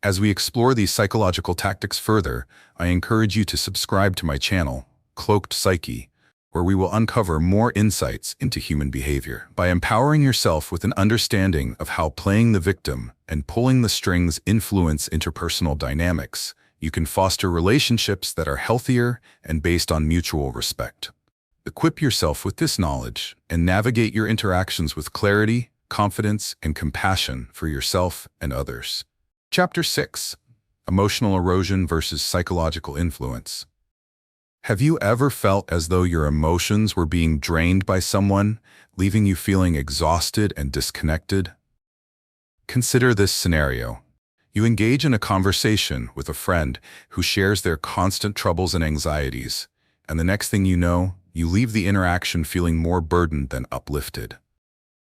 As we explore these psychological tactics further, I encourage you to subscribe to my channel, Cloaked Psyche, where we will uncover more insights into human behavior. By empowering yourself with an understanding of how playing the victim and pulling the strings influence interpersonal dynamics, you can foster relationships that are healthier and based on mutual respect. Equip yourself with this knowledge and navigate your interactions with clarity, confidence, and compassion for yourself and others. Chapter 6: Emotional Erosion versus Psychological Influence. Have you ever felt as though your emotions were being drained by someone, leaving you feeling exhausted and disconnected? Consider this scenario. You engage in a conversation with a friend who shares their constant troubles and anxieties, and the next thing you know, you leave the interaction feeling more burdened than uplifted.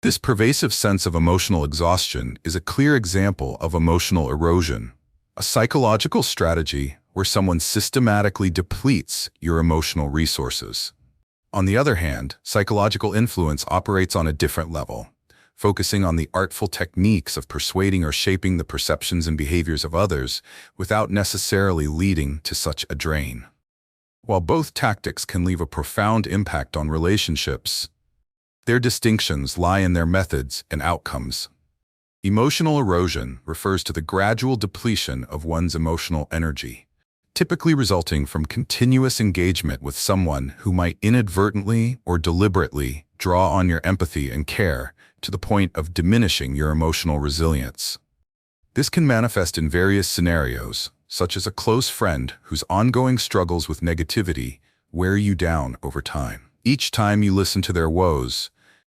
This pervasive sense of emotional exhaustion is a clear example of emotional erosion, a psychological strategy where someone systematically depletes your emotional resources. On the other hand, psychological influence operates on a different level, focusing on the artful techniques of persuading or shaping the perceptions and behaviors of others without necessarily leading to such a drain. While both tactics can leave a profound impact on relationships, their distinctions lie in their methods and outcomes. Emotional erosion refers to the gradual depletion of one's emotional energy, typically resulting from continuous engagement with someone who might inadvertently or deliberately draw on your empathy and care to the point of diminishing your emotional resilience. This can manifest in various scenarios, such as a close friend whose ongoing struggles with negativity wear you down over time. Each time you listen to their woes,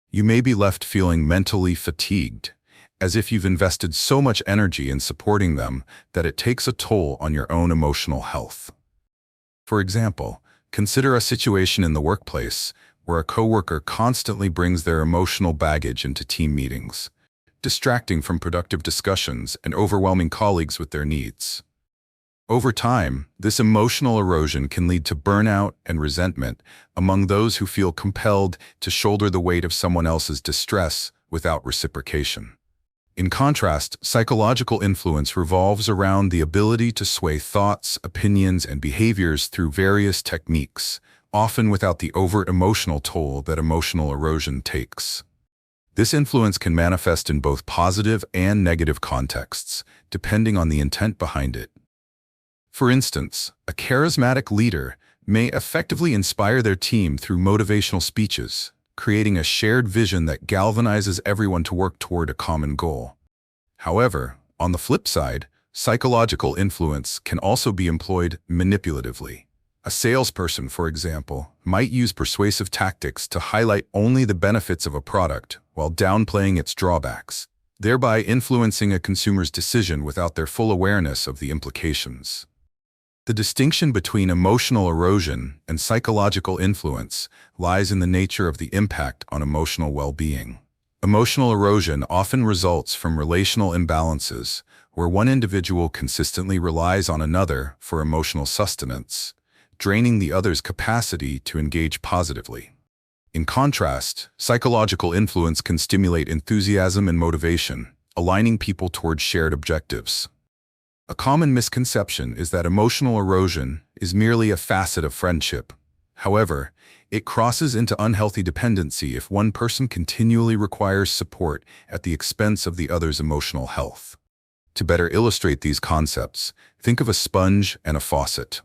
you may be left feeling mentally fatigued, as if you've invested so much energy in supporting them that it takes a toll on your own emotional health. For example, consider a situation in the workplace where a coworker constantly brings their emotional baggage into team meetings, distracting from productive discussions and overwhelming colleagues with their needs. Over time, this emotional erosion can lead to burnout and resentment among those who feel compelled to shoulder the weight of someone else's distress without reciprocation. In contrast, psychological influence revolves around the ability to sway thoughts, opinions, and behaviors through various techniques, often without the overt emotional toll that emotional erosion takes. This influence can manifest in both positive and negative contexts, depending on the intent behind it. For instance, a charismatic leader may effectively inspire their team through motivational speeches, creating a shared vision that galvanizes everyone to work toward a common goal. However, on the flip side, psychological influence can also be employed manipulatively. A salesperson, for example, might use persuasive tactics to highlight only the benefits of a product while downplaying its drawbacks, thereby influencing a consumer's decision without their full awareness of the implications. The distinction between emotional erosion and psychological influence lies in the nature of the impact on emotional well-being. Emotional erosion often results from relational imbalances, where one individual consistently relies on another for emotional sustenance, draining the other's capacity to engage positively. In contrast, psychological influence can stimulate enthusiasm and motivation, aligning people toward shared objectives. A common misconception is that emotional erosion is merely a facet of friendship. However, it crosses into unhealthy dependency if one person continually requires support at the expense of the other's emotional health. To better illustrate these concepts, think of a sponge and a faucet.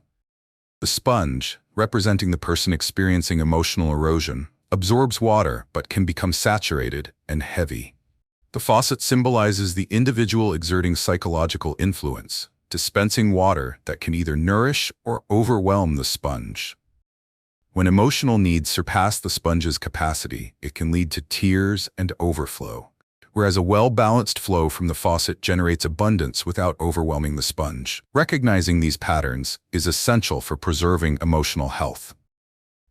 The sponge, representing the person experiencing emotional erosion, absorbs water but can become saturated and heavy. The faucet symbolizes the individual exerting psychological influence, dispensing water that can either nourish or overwhelm the sponge. When emotional needs surpass the sponge's capacity, it can lead to tears and overflow, whereas a well-balanced flow from the faucet generates abundance without overwhelming the sponge. Recognizing these patterns is essential for preserving emotional health.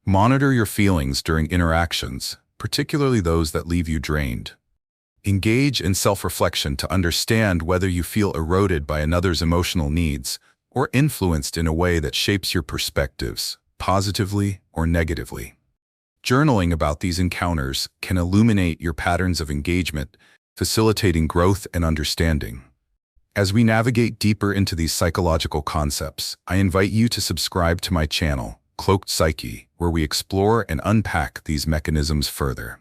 Monitor your feelings during interactions, particularly those that leave you drained. Engage in self-reflection to understand whether you feel eroded by another's emotional needs or influenced in a way that shapes your perspectives, positively or negatively. Journaling about these encounters can illuminate your patterns of engagement, facilitating growth and understanding. As we navigate deeper into these psychological concepts, I invite you to subscribe to my channel, Cloaked Psyche, where we explore and unpack these mechanisms further.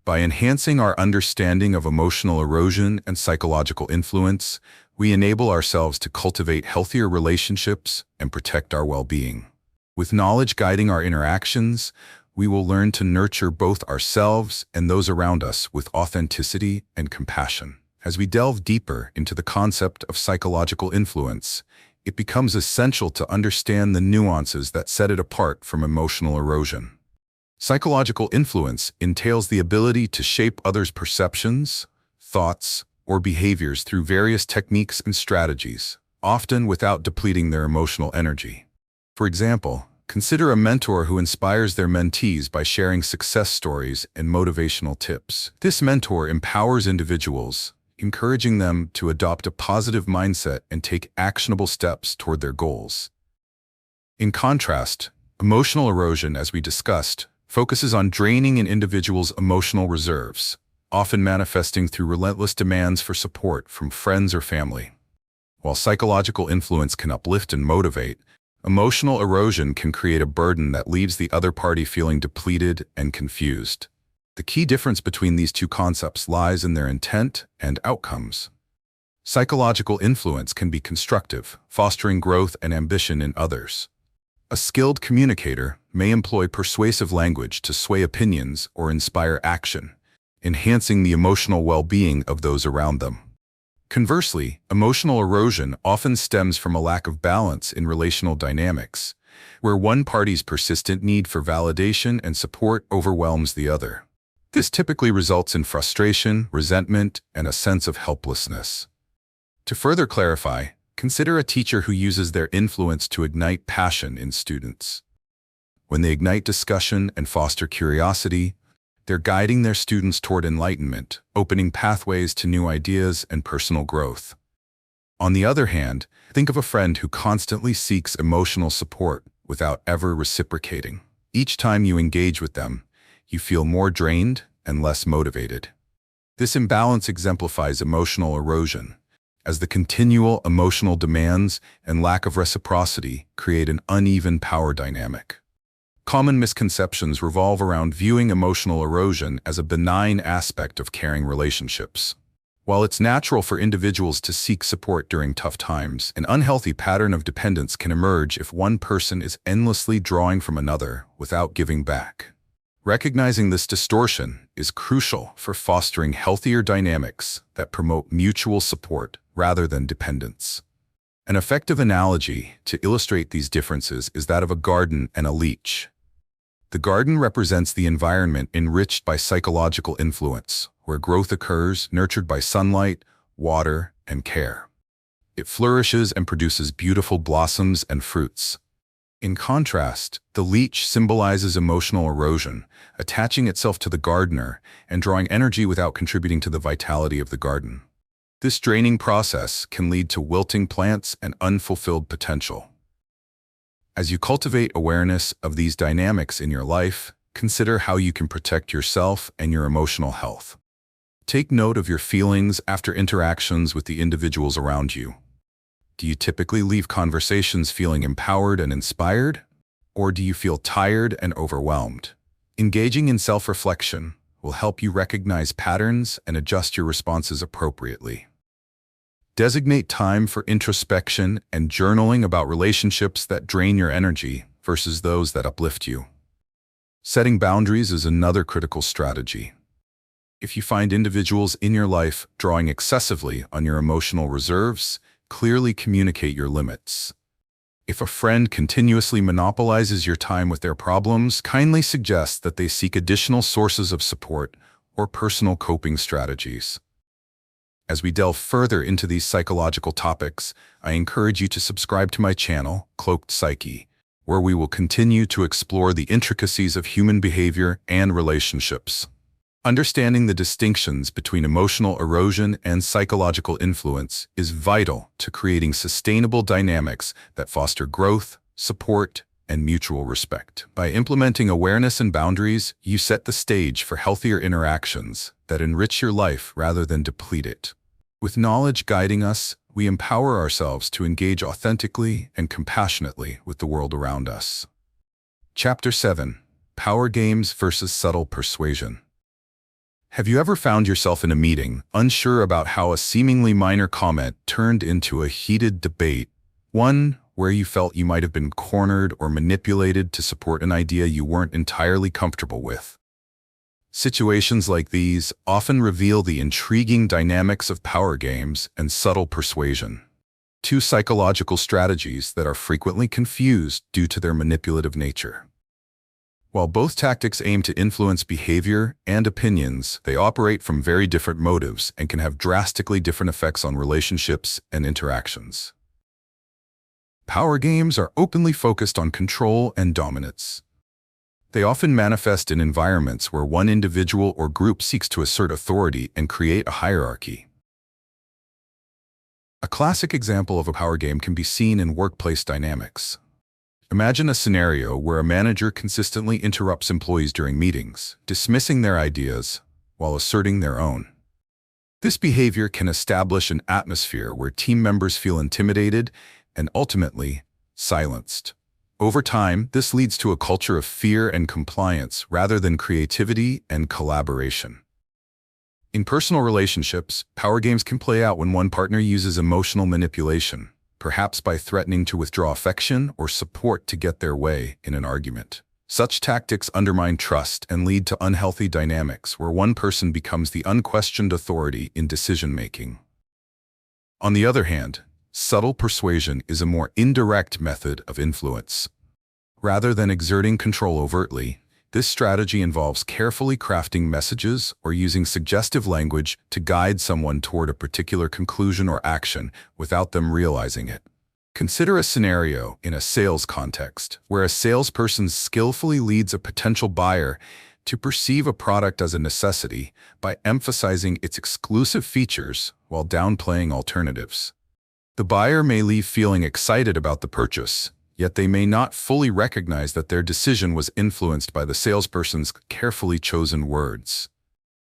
By enhancing our understanding of emotional erosion and psychological influence, we enable ourselves to cultivate healthier relationships and protect our well-being. With knowledge guiding our interactions, we will learn to nurture both ourselves and those around us with authenticity and compassion. As we delve deeper into the concept of psychological influence, it becomes essential to understand the nuances that set it apart from emotional erosion. Psychological influence entails the ability to shape others' perceptions, thoughts, or behaviors through various techniques and strategies, often without depleting their emotional energy. For example, consider a mentor who inspires their mentees by sharing success stories and motivational tips. This mentor empowers individuals, encouraging them to adopt a positive mindset and take actionable steps toward their goals. In contrast, emotional erosion, as we discussed, focuses on draining an individual's emotional reserves, often manifesting through relentless demands for support from friends or family. While psychological influence can uplift and motivate, Emotional erosion can create a burden that leaves the other party feeling depleted and confused. The key difference between these two concepts lies in their intent and outcomes. Psychological influence can be constructive, fostering growth and ambition in others. A skilled communicator may employ persuasive language to sway opinions or inspire action, enhancing the emotional well-being of those around them. Conversely, emotional erosion often stems from a lack of balance in relational dynamics, where one party's persistent need for validation and support overwhelms the other. This typically results in frustration, resentment, and a sense of helplessness. To further clarify, consider a teacher who uses their influence to ignite passion in students. When they ignite discussion and foster curiosity, they're guiding their students toward enlightenment, opening pathways to new ideas and personal growth. On the other hand, think of a friend who constantly seeks emotional support without ever reciprocating. Each time you engage with them, you feel more drained and less motivated. This imbalance exemplifies emotional erosion, as the continual emotional demands and lack of reciprocity create an uneven power dynamic. Common misconceptions revolve around viewing emotional erosion as a benign aspect of caring relationships. While it's natural for individuals to seek support during tough times, an unhealthy pattern of dependence can emerge if one person is endlessly drawing from another without giving back. Recognizing this distortion is crucial for fostering healthier dynamics that promote mutual support rather than dependence. An effective analogy to illustrate these differences is that of a garden and a leech. The garden represents the environment enriched by psychological influence, where growth occurs, nurtured by sunlight, water, and care. It flourishes and produces beautiful blossoms and fruits. In contrast, the leech symbolizes emotional erosion, attaching itself to the gardener and drawing energy without contributing to the vitality of the garden. This draining process can lead to wilting plants and unfulfilled potential. As you cultivate awareness of these dynamics in your life, consider how you can protect yourself and your emotional health. Take note of your feelings after interactions with the individuals around you. Do you typically leave conversations feeling empowered and inspired? Or do you feel tired and overwhelmed? Engaging in self-reflection will help you recognize patterns and adjust your responses appropriately. Designate time for introspection and journaling about relationships that drain your energy versus those that uplift you. Setting boundaries is another critical strategy. If you find individuals in your life drawing excessively on your emotional reserves, clearly communicate your limits. If a friend continuously monopolizes your time with their problems, kindly suggest that they seek additional sources of support or personal coping strategies. As we delve further into these psychological topics, I encourage you to subscribe to my channel, Cloaked Psyche, where we will continue to explore the intricacies of human behavior and relationships. Understanding the distinctions between emotional erosion and psychological influence is vital to creating sustainable dynamics that foster growth, support, and mutual respect. By implementing awareness and boundaries, you set the stage for healthier interactions that enrich your life rather than deplete it. With knowledge guiding us, we empower ourselves to engage authentically and compassionately with the world around us. Chapter 7: Power Games versus Subtle Persuasion. Have you ever found yourself in a meeting, unsure about how a seemingly minor comment turned into a heated debate, one where you felt you might have been cornered or manipulated to support an idea you weren't entirely comfortable with? Situations like these often reveal the intriguing dynamics of power games and subtle persuasion, two psychological strategies that are frequently confused due to their manipulative nature. While both tactics aim to influence behavior and opinions, they operate from very different motives and can have drastically different effects on relationships and interactions. Power games are openly focused on control and dominance. They often manifest in environments where one individual or group seeks to assert authority and create a hierarchy. A classic example of a power game can be seen in workplace dynamics. Imagine a scenario where a manager consistently interrupts employees during meetings, dismissing their ideas while asserting their own. This behavior can establish an atmosphere where team members feel intimidated and ultimately silenced. Over time, this leads to a culture of fear and compliance rather than creativity and collaboration. In personal relationships, power games can play out when one partner uses emotional manipulation, perhaps by threatening to withdraw affection or support to get their way in an argument. Such tactics undermine trust and lead to unhealthy dynamics where one person becomes the unquestioned authority in decision-making. On the other hand, subtle persuasion is a more indirect method of influence. Rather than exerting control overtly, this strategy involves carefully crafting messages or using suggestive language to guide someone toward a particular conclusion or action without them realizing it. Consider a scenario in a sales context where a salesperson skillfully leads a potential buyer to perceive a product as a necessity by emphasizing its exclusive features while downplaying alternatives. The buyer may leave feeling excited about the purchase, yet they may not fully recognize that their decision was influenced by the salesperson's carefully chosen words.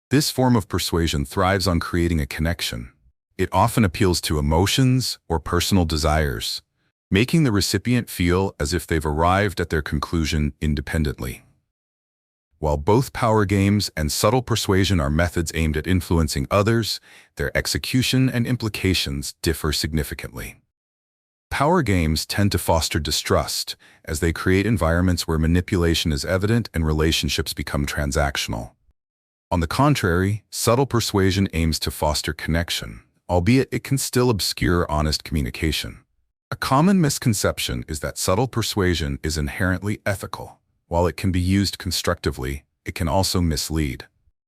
This form of persuasion thrives on creating a connection. It often appeals to emotions or personal desires, making the recipient feel as if they've arrived at their conclusion independently. While both power games and subtle persuasion are methods aimed at influencing others, their execution and implications differ significantly. Power games tend to foster distrust, as they create environments where manipulation is evident and relationships become transactional. On the contrary, subtle persuasion aims to foster connection, albeit it can still obscure honest communication. A common misconception is that subtle persuasion is inherently ethical. While it can be used constructively, it can also mislead.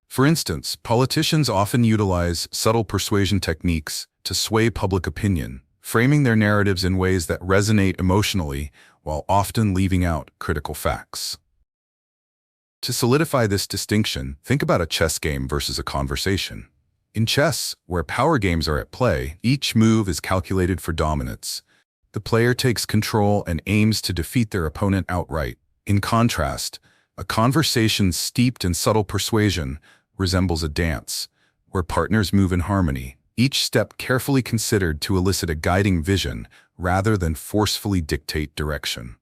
For instance, politicians often utilize subtle persuasion techniques to sway public opinion, framing their narratives in ways that resonate emotionally while often leaving out critical facts. To solidify this distinction, think about a chess game versus a conversation. In chess, where power games are at play, each move is calculated for dominance. The player takes control and aims to defeat their opponent outright. In contrast, a conversation steeped in subtle persuasion resembles a dance, where partners move in harmony, each step carefully considered to elicit a guiding vision rather than forcefully dictate direction.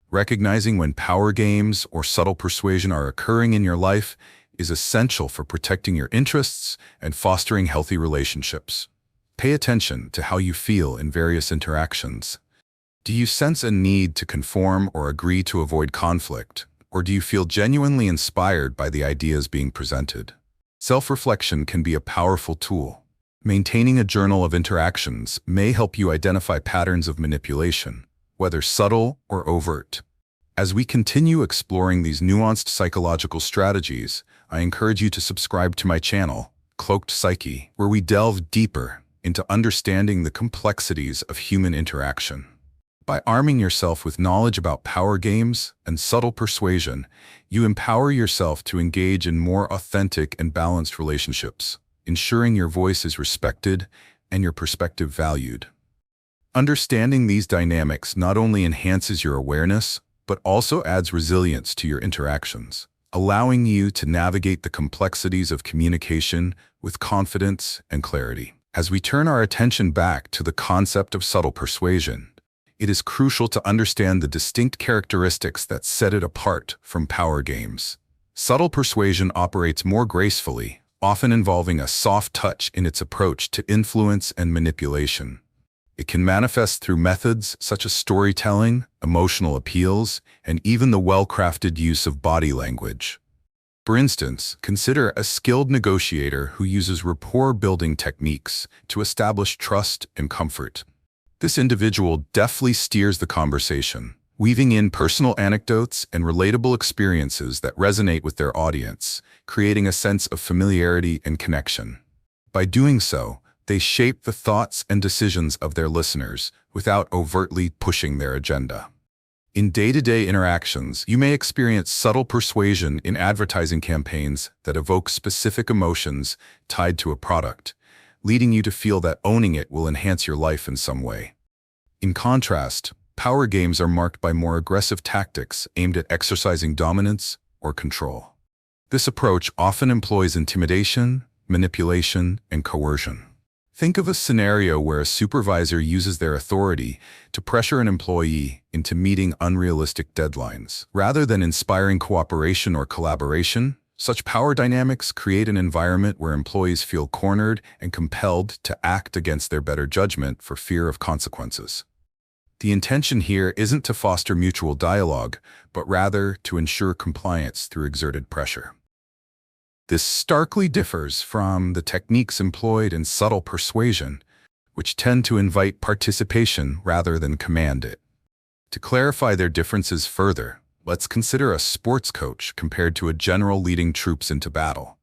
Recognizing when power games or subtle persuasion are occurring in your life is essential for protecting your interests and fostering healthy relationships. Pay attention to how you feel in various interactions. Do you sense a need to conform or agree to avoid conflict, or do you feel genuinely inspired by the ideas being presented? Self-reflection can be a powerful tool. Maintaining a journal of interactions may help you identify patterns of manipulation, whether subtle or overt. As we continue exploring these nuanced psychological strategies, I encourage you to subscribe to my channel, Cloaked Psyche, where we delve deeper into understanding the complexities of human interaction. By arming yourself with knowledge about power games and subtle persuasion, you empower yourself to engage in more authentic and balanced relationships, ensuring your voice is respected and your perspective valued. Understanding these dynamics not only enhances your awareness, but also adds resilience to your interactions, allowing you to navigate the complexities of communication with confidence and clarity. As we turn our attention back to the concept of subtle persuasion, it is crucial to understand the distinct characteristics that set it apart from power games. Subtle persuasion operates more gracefully, often involving a soft touch in its approach to influence and manipulation. It can manifest through methods such as storytelling, emotional appeals, and even the well-crafted use of body language. For instance, consider a skilled negotiator who uses rapport-building techniques to establish trust and comfort. This individual deftly steers the conversation, weaving in personal anecdotes and relatable experiences that resonate with their audience, creating a sense of familiarity and connection. By doing so, they shape the thoughts and decisions of their listeners without overtly pushing their agenda. In day-to-day interactions, you may experience subtle persuasion in advertising campaigns that evoke specific emotions tied to a product, leading you to feel that owning it will enhance your life in some way. In contrast, power games are marked by more aggressive tactics aimed at exercising dominance or control. This approach often employs intimidation, manipulation, and coercion. Think of a scenario where a supervisor uses their authority to pressure an employee into meeting unrealistic deadlines. Rather than inspiring cooperation or collaboration, such power dynamics create an environment where employees feel cornered and compelled to act against their better judgment for fear of consequences. The intention here isn't to foster mutual dialogue, but rather to ensure compliance through exerted pressure. This starkly differs from the techniques employed in subtle persuasion, which tend to invite participation rather than command it. To clarify their differences further, let's consider a sports coach compared to a general leading troops into battle.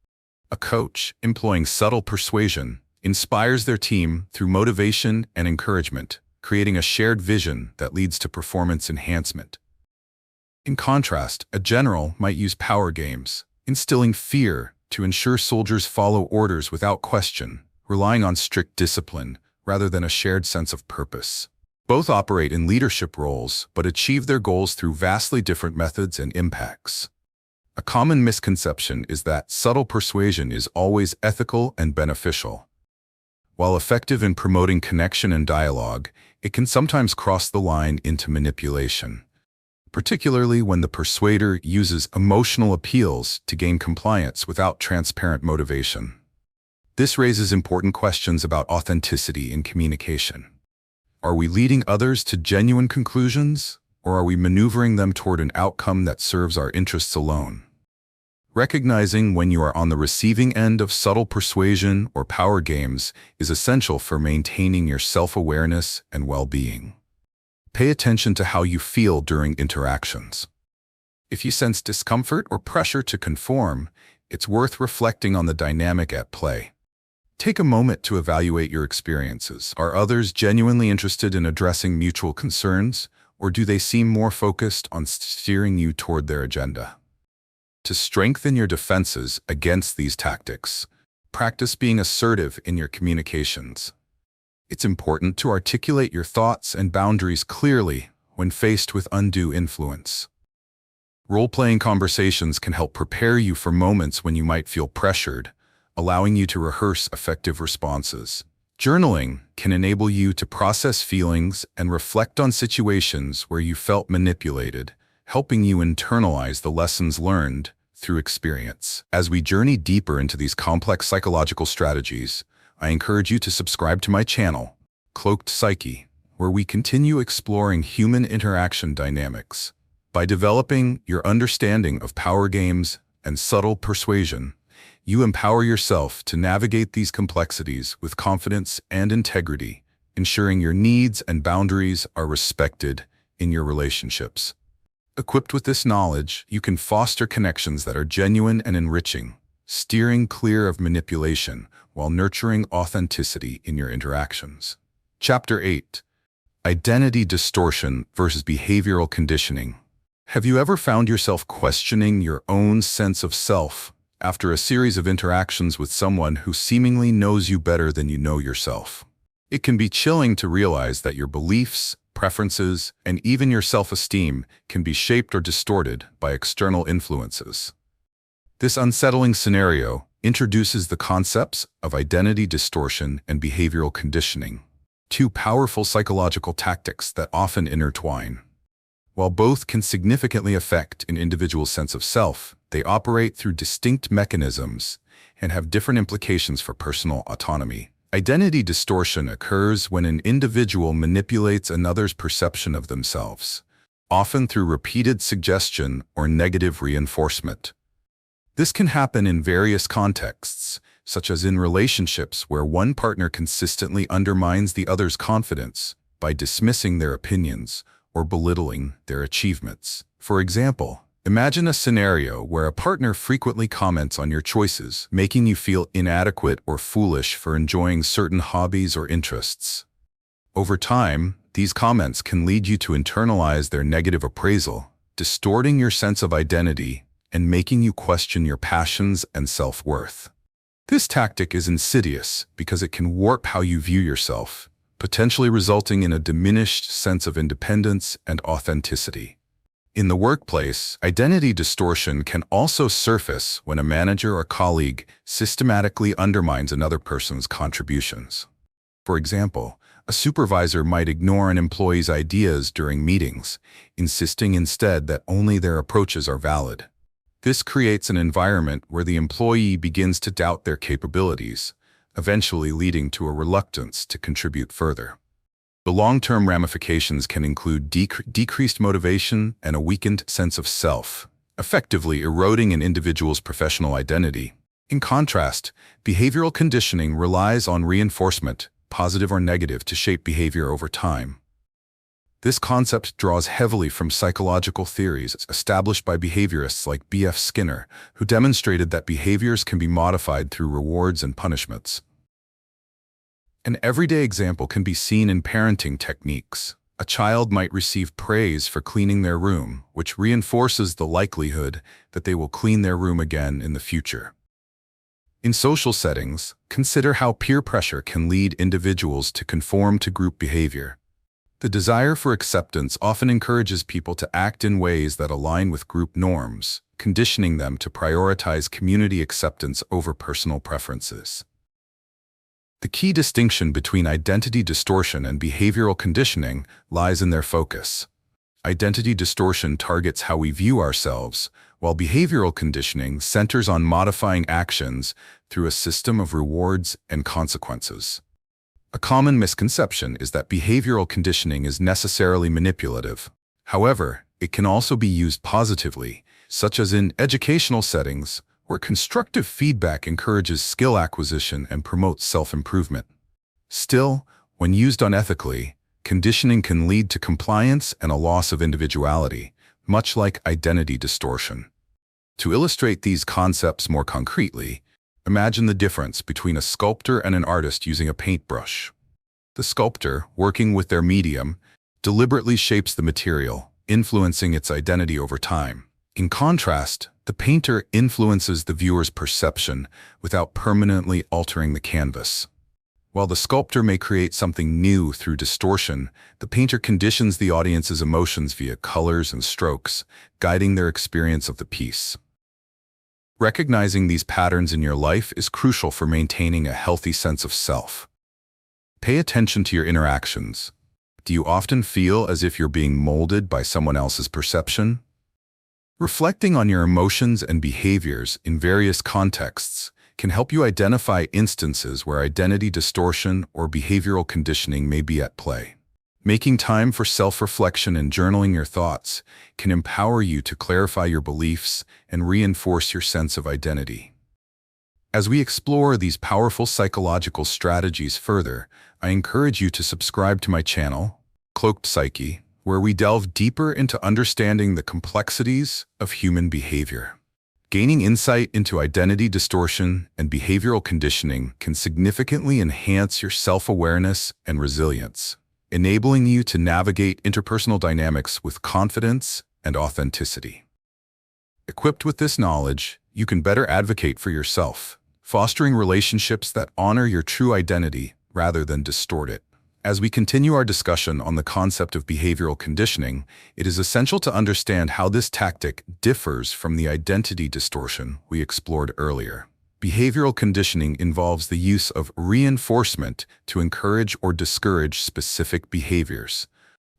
A coach, employing subtle persuasion, inspires their team through motivation and encouragement, creating a shared vision that leads to performance enhancement. In contrast, a general might use power games, instilling fear to ensure soldiers follow orders without question, relying on strict discipline rather than a shared sense of purpose. Both operate in leadership roles, but achieve their goals through vastly different methods and impacts. A common misconception is that subtle persuasion is always ethical and beneficial. While effective in promoting connection and dialogue, it can sometimes cross the line into manipulation, particularly when the persuader uses emotional appeals to gain compliance without transparent motivation. This raises important questions about authenticity in communication. Are we leading others to genuine conclusions, or are we maneuvering them toward an outcome that serves our interests alone? Recognizing when you are on the receiving end of subtle persuasion or power games is essential for maintaining your self-awareness and well-being. Pay attention to how you feel during interactions. If you sense discomfort or pressure to conform, it's worth reflecting on the dynamic at play. Take a moment to evaluate your experiences. Are others genuinely interested in addressing mutual concerns, or do they seem more focused on steering you toward their agenda? To strengthen your defenses against these tactics, practice being assertive in your communications. It's important to articulate your thoughts and boundaries clearly when faced with undue influence. Role-playing conversations can help prepare you for moments when you might feel pressured, allowing you to rehearse effective responses. Journaling can enable you to process feelings and reflect on situations where you felt manipulated, helping you internalize the lessons learned through experience. As we journey deeper into these complex psychological strategies, I encourage you to subscribe to my channel, Cloaked Psyche, where we continue exploring human interaction dynamics. By developing your understanding of power games and subtle persuasion, you empower yourself to navigate these complexities with confidence and integrity, ensuring your needs and boundaries are respected in your relationships. Equipped with this knowledge, you can foster connections that are genuine and enriching, steering clear of manipulation while nurturing authenticity in your interactions. Chapter 8. Identity Distortion versus Behavioral Conditioning. Have you ever found yourself questioning your own sense of self after a series of interactions with someone who seemingly knows you better than you know yourself? It can be chilling to realize that your beliefs, preferences, and even your self-esteem can be shaped or distorted by external influences. This unsettling scenario introduces the concepts of identity distortion and behavioral conditioning, two powerful psychological tactics that often intertwine. While both can significantly affect an individual's sense of self, they operate through distinct mechanisms and have different implications for personal autonomy. Identity distortion occurs when an individual manipulates another's perception of themselves, often through repeated suggestion or negative reinforcement. This can happen in various contexts, such as in relationships where one partner consistently undermines the other's confidence by dismissing their opinions or belittling their achievements. For example, imagine a scenario where a partner frequently comments on your choices, making you feel inadequate or foolish for enjoying certain hobbies or interests. Over time, these comments can lead you to internalize their negative appraisal, distorting your sense of identity and making you question your passions and self-worth. This tactic is insidious because it can warp how you view yourself, potentially resulting in a diminished sense of independence and authenticity. In the workplace, identity distortion can also surface when a manager or colleague systematically undermines another person's contributions. For example, a supervisor might ignore an employee's ideas during meetings, insisting instead that only their approaches are valid. This creates an environment where the employee begins to doubt their capabilities, eventually leading to a reluctance to contribute further. The long-term ramifications can include decreased motivation and a weakened sense of self, effectively eroding an individual's professional identity. In contrast, behavioral conditioning relies on reinforcement, positive or negative, to shape behavior over time. This concept draws heavily from psychological theories established by behaviorists like B.F. Skinner, who demonstrated that behaviors can be modified through rewards and punishments. An everyday example can be seen in parenting techniques. A child might receive praise for cleaning their room, which reinforces the likelihood that they will clean their room again in the future. In social settings, consider how peer pressure can lead individuals to conform to group behavior. The desire for acceptance often encourages people to act in ways that align with group norms, conditioning them to prioritize community acceptance over personal preferences. The key distinction between identity distortion and behavioral conditioning lies in their focus. Identity distortion targets how we view ourselves, while behavioral conditioning centers on modifying actions through a system of rewards and consequences. A common misconception is that behavioral conditioning is necessarily manipulative. However, it can also be used positively, such as in educational settings, where constructive feedback encourages skill acquisition and promotes self-improvement. Still, when used unethically, conditioning can lead to compliance and a loss of individuality, much like identity distortion. To illustrate these concepts more concretely, imagine the difference between a sculptor and an artist using a paintbrush. The sculptor, working with their medium, deliberately shapes the material, influencing its identity over time. In contrast, the painter influences the viewer's perception without permanently altering the canvas. While the sculptor may create something new through distortion, the painter conditions the audience's emotions via colors and strokes, guiding their experience of the piece. Recognizing these patterns in your life is crucial for maintaining a healthy sense of self. Pay attention to your interactions. Do you often feel as if you're being molded by someone else's perception? Reflecting on your emotions and behaviors in various contexts can help you identify instances where identity distortion or behavioral conditioning may be at play. Making time for self-reflection and journaling your thoughts can empower you to clarify your beliefs and reinforce your sense of identity. As we explore these powerful psychological strategies further, I encourage you to subscribe to my channel, Cloaked Psyche, where we delve deeper into understanding the complexities of human behavior. Gaining insight into identity distortion and behavioral conditioning can significantly enhance your self-awareness and resilience, enabling you to navigate interpersonal dynamics with confidence and authenticity. Equipped with this knowledge, you can better advocate for yourself, fostering relationships that honor your true identity rather than distort it. As we continue our discussion on the concept of behavioral conditioning, it is essential to understand how this tactic differs from the identity distortion we explored earlier. Behavioral conditioning involves the use of reinforcement to encourage or discourage specific behaviors,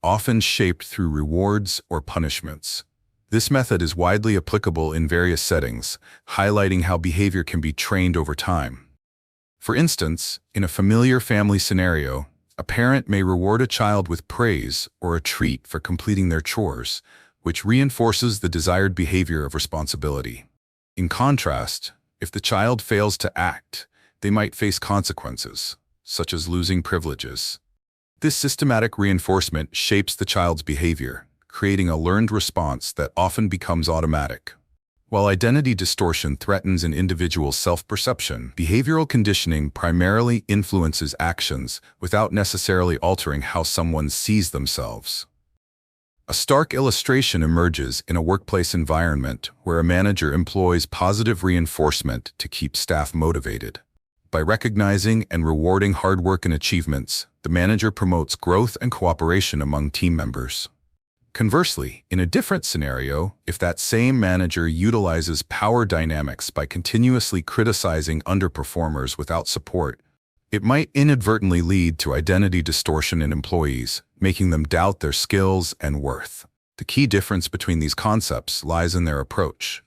often shaped through rewards or punishments. This method is widely applicable in various settings, highlighting how behavior can be trained over time. For instance, in a familiar family scenario, a parent may reward a child with praise or a treat for completing their chores, which reinforces the desired behavior of responsibility. In contrast, if the child fails to act, they might face consequences, such as losing privileges. This systematic reinforcement shapes the child's behavior, creating a learned response that often becomes automatic. While identity distortion threatens an individual's self-perception, behavioral conditioning primarily influences actions without necessarily altering how someone sees themselves. A stark illustration emerges in a workplace environment where a manager employs positive reinforcement to keep staff motivated. By recognizing and rewarding hard work and achievements, the manager promotes growth and cooperation among team members. Conversely, in a different scenario, if that same manager utilizes power dynamics by continuously criticizing underperformers without support, It might inadvertently lead to identity distortion in employees, making them doubt their skills and worth. The key difference between these concepts lies in their approach.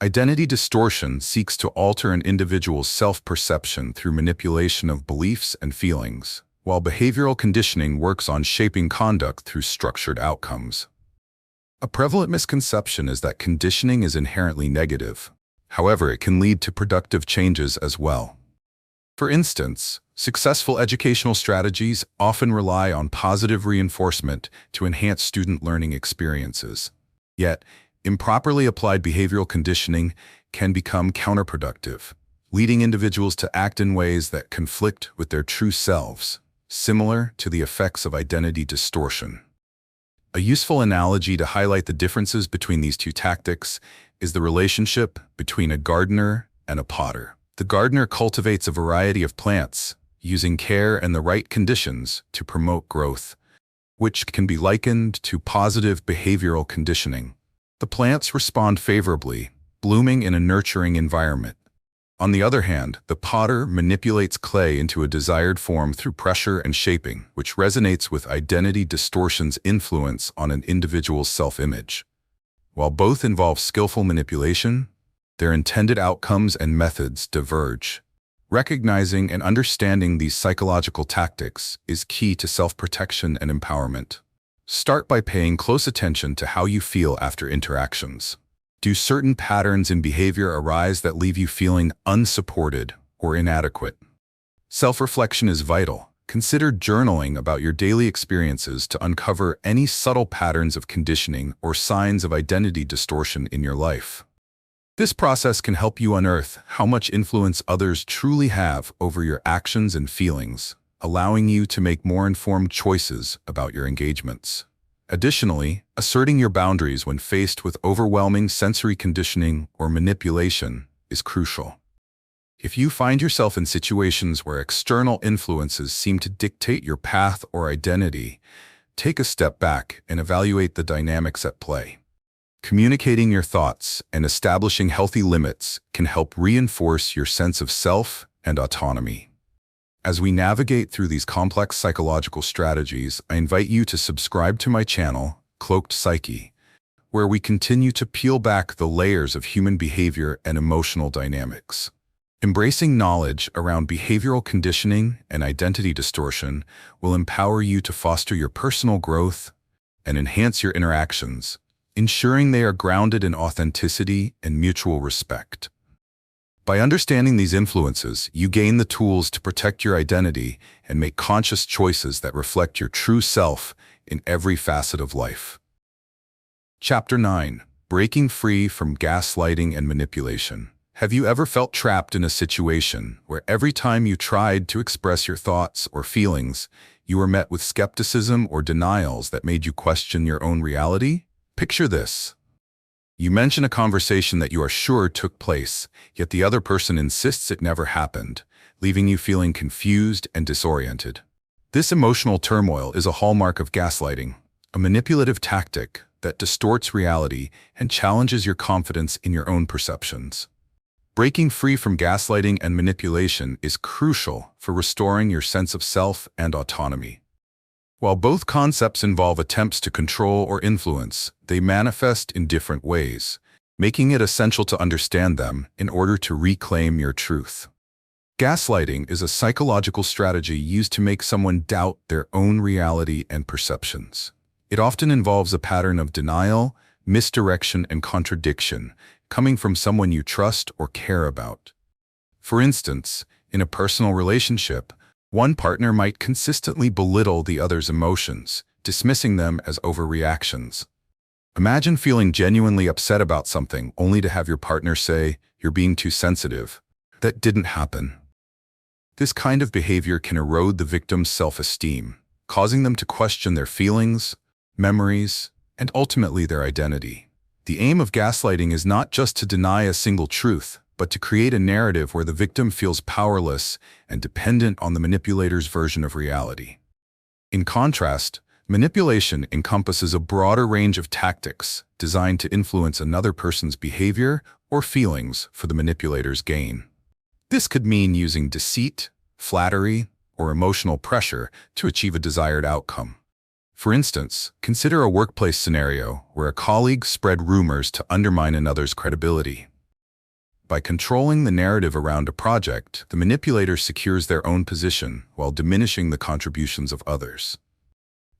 Identity distortion seeks to alter an individual's self-perception through manipulation of beliefs and feelings, while behavioral conditioning works on shaping conduct through structured outcomes. A prevalent misconception is that conditioning is inherently negative. However, it can lead to productive changes as well. For instance, successful educational strategies often rely on positive reinforcement to enhance student learning experiences. Yet, improperly applied behavioral conditioning can become counterproductive, leading individuals to act in ways that conflict with their true selves, similar to the effects of identity distortion. A useful analogy to highlight the differences between these two tactics is the relationship between a gardener and a potter. The gardener cultivates a variety of plants, using care and the right conditions to promote growth, which can be likened to positive behavioral conditioning. The plants respond favorably, blooming in a nurturing environment. On the other hand, the potter manipulates clay into a desired form through pressure and shaping, which resonates with identity distortion's influence on an individual's self-image. While both involve skillful manipulation, their intended outcomes and methods diverge. Recognizing and understanding these psychological tactics is key to self-protection and empowerment. Start by paying close attention to how you feel after interactions. Do certain patterns in behavior arise that leave you feeling unsupported or inadequate? Self-reflection is vital. Consider journaling about your daily experiences to uncover any subtle patterns of conditioning or signs of identity distortion in your life. This process can help you unearth how much influence others truly have over your actions and feelings, allowing you to make more informed choices about your engagements. Additionally, asserting your boundaries when faced with overwhelming sensory conditioning or manipulation is crucial. If you find yourself in situations where external influences seem to dictate your path or identity, take a step back and evaluate the dynamics at play. Communicating your thoughts and establishing healthy limits can help reinforce your sense of self and autonomy. As we navigate through these complex psychological strategies, I invite you to subscribe to my channel, Cloaked Psyche, where we continue to peel back the layers of human behavior and emotional dynamics. Embracing knowledge around behavioral conditioning and identity distortion will empower you to foster your personal growth and enhance your interactions, ensuring they are grounded in authenticity and mutual respect. By understanding these influences, you gain the tools to protect your identity and make conscious choices that reflect your true self in every facet of life. Chapter 9. Breaking Free from Gaslighting and Manipulation. Have you ever felt trapped in a situation where every time you tried to express your thoughts or feelings, you were met with skepticism or denials that made you question your own reality? Picture this. You mention a conversation that you are sure took place, yet the other person insists it never happened, leaving you feeling confused and disoriented. This emotional turmoil is a hallmark of gaslighting, a manipulative tactic that distorts reality and challenges your confidence in your own perceptions. Breaking free from gaslighting and manipulation is crucial for restoring your sense of self and autonomy. While both concepts involve attempts to control or influence, they manifest in different ways, making it essential to understand them in order to reclaim your truth. Gaslighting is a psychological strategy used to make someone doubt their own reality and perceptions. It often involves a pattern of denial, misdirection, and contradiction, coming from someone you trust or care about. For instance, in a personal relationship, one partner might consistently belittle the other's emotions, dismissing them as overreactions. Imagine feeling genuinely upset about something only to have your partner say, "You're being too sensitive. That didn't happen." This kind of behavior can erode the victim's self-esteem, causing them to question their feelings, memories, and ultimately their identity. The aim of gaslighting is not just to deny a single truth, but to create a narrative where the victim feels powerless and dependent on the manipulator's version of reality. In contrast, manipulation encompasses a broader range of tactics designed to influence another person's behavior or feelings for the manipulator's gain. This could mean using deceit, flattery, or emotional pressure to achieve a desired outcome. For instance, consider a workplace scenario where a colleague spread rumors to undermine another's credibility. By controlling the narrative around a project, the manipulator secures their own position while diminishing the contributions of others.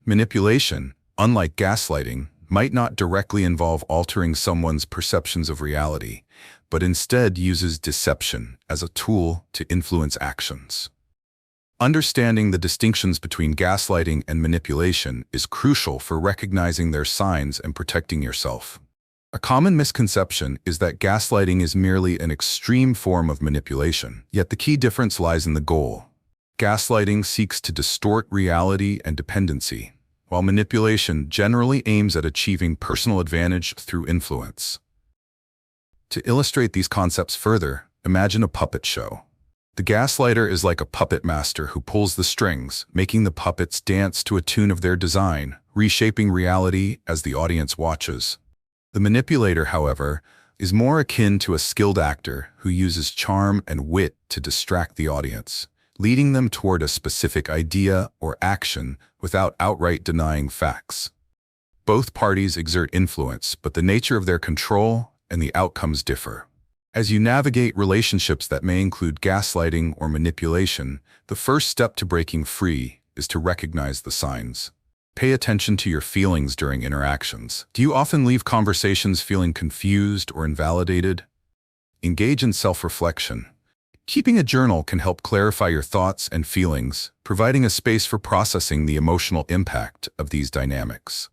Manipulation, unlike gaslighting, might not directly involve altering someone's perceptions of reality, but instead uses deception as a tool to influence actions. Understanding the distinctions between gaslighting and manipulation is crucial for recognizing their signs and protecting yourself. A common misconception is that gaslighting is merely an extreme form of manipulation, yet the key difference lies in the goal. Gaslighting seeks to distort reality and dependency, while manipulation generally aims at achieving personal advantage through influence. To illustrate these concepts further, imagine a puppet show. The gaslighter is like a puppet master who pulls the strings, making the puppets dance to a tune of their design, reshaping reality as the audience watches. The manipulator, however, is more akin to a skilled actor who uses charm and wit to distract the audience, leading them toward a specific idea or action without outright denying facts. Both parties exert influence, but the nature of their control and the outcomes differ. As you navigate relationships that may include gaslighting or manipulation, the first step to breaking free is to recognize the signs. Pay attention to your feelings during interactions. Do you often leave conversations feeling confused or invalidated? Engage in self-reflection. Keeping a journal can help clarify your thoughts and feelings, providing a space for processing the emotional impact of these dynamics.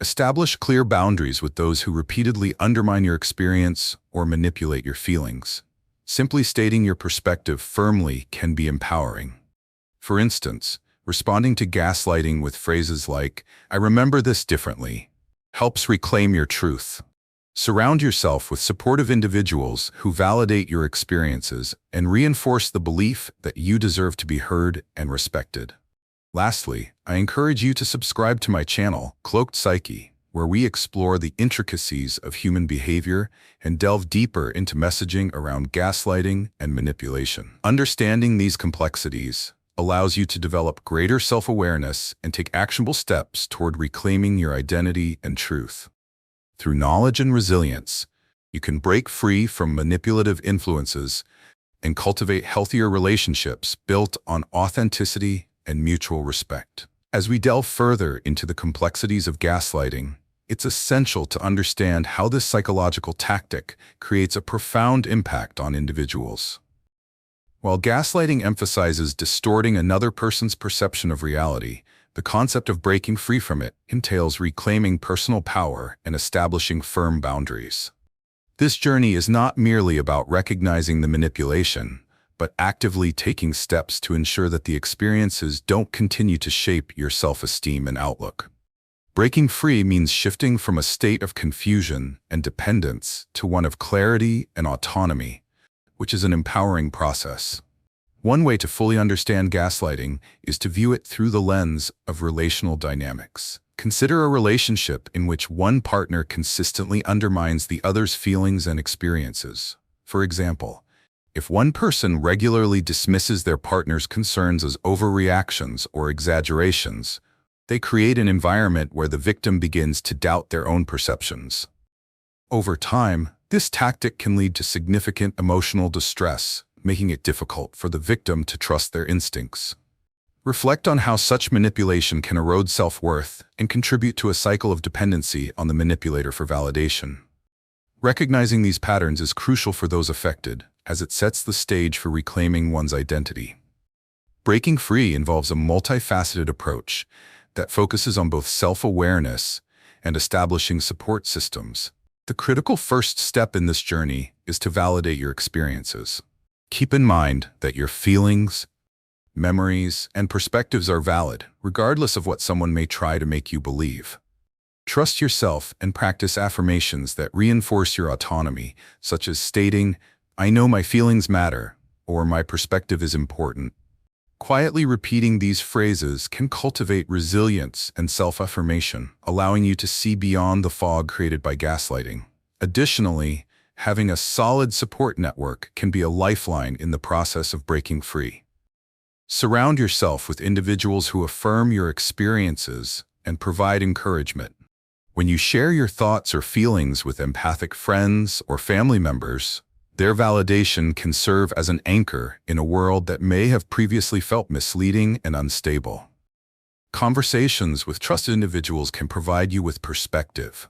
Establish clear boundaries with those who repeatedly undermine your experience or manipulate your feelings. Simply stating your perspective firmly can be empowering. For instance, responding to gaslighting with phrases like, "I remember this differently," helps reclaim your truth. Surround yourself with supportive individuals who validate your experiences and reinforce the belief that you deserve to be heard and respected. Lastly, I encourage you to subscribe to my channel, Cloaked Psyche, where we explore the intricacies of human behavior and delve deeper into messaging around gaslighting and manipulation. Understanding these complexities allows you to develop greater self-awareness and take actionable steps toward reclaiming your identity and truth. Through knowledge and resilience, you can break free from manipulative influences and cultivate healthier relationships built on authenticity and mutual respect. As we delve further into the complexities of gaslighting, it's essential to understand how this psychological tactic creates a profound impact on individuals. While gaslighting emphasizes distorting another person's perception of reality, the concept of breaking free from it entails reclaiming personal power and establishing firm boundaries. This journey is not merely about recognizing the manipulation, but actively taking steps to ensure that the experiences don't continue to shape your self-esteem and outlook. Breaking free means shifting from a state of confusion and dependence to one of clarity and autonomy, which is an empowering process. One way to fully understand gaslighting is to view it through the lens of relational dynamics. Consider a relationship in which one partner consistently undermines the other's feelings and experiences. For example, if one person regularly dismisses their partner's concerns as overreactions or exaggerations, they create an environment where the victim begins to doubt their own perceptions. Over time, this tactic can lead to significant emotional distress, making it difficult for the victim to trust their instincts. Reflect on how such manipulation can erode self-worth and contribute to a cycle of dependency on the manipulator for validation. Recognizing these patterns is crucial for those affected, as it sets the stage for reclaiming one's identity. Breaking free involves a multifaceted approach that focuses on both self-awareness and establishing support systems. The critical first step in this journey is to validate your experiences. Keep in mind that your feelings, memories, and perspectives are valid, regardless of what someone may try to make you believe. Trust yourself and practice affirmations that reinforce your autonomy, such as stating, "I know my feelings matter," or "my perspective is important." Quietly repeating these phrases can cultivate resilience and self-affirmation, allowing you to see beyond the fog created by gaslighting. Additionally, having a solid support network can be a lifeline in the process of breaking free. Surround yourself with individuals who affirm your experiences and provide encouragement. When you share your thoughts or feelings with empathic friends or family members, their validation can serve as an anchor in a world that may have previously felt misleading and unstable. Conversations with trusted individuals can provide you with perspective,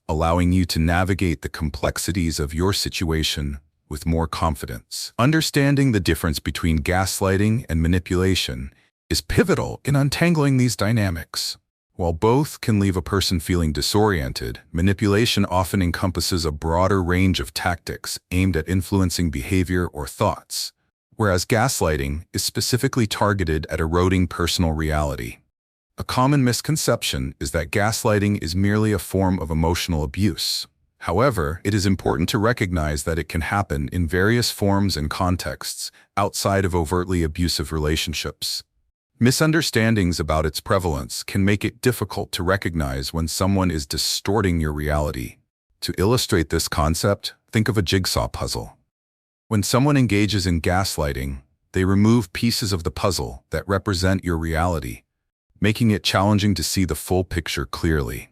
allowing you to navigate the complexities of your situation with more confidence. Understanding the difference between gaslighting and manipulation is pivotal in untangling these dynamics. While both can leave a person feeling disoriented, manipulation often encompasses a broader range of tactics aimed at influencing behavior or thoughts, whereas gaslighting is specifically targeted at eroding personal reality. A common misconception is that gaslighting is merely a form of emotional abuse. However, it is important to recognize that it can happen in various forms and contexts outside of overtly abusive relationships. Misunderstandings about its prevalence can make it difficult to recognize when someone is distorting your reality. To illustrate this concept, think of a jigsaw puzzle. When someone engages in gaslighting, they remove pieces of the puzzle that represent your reality, making it challenging to see the full picture clearly.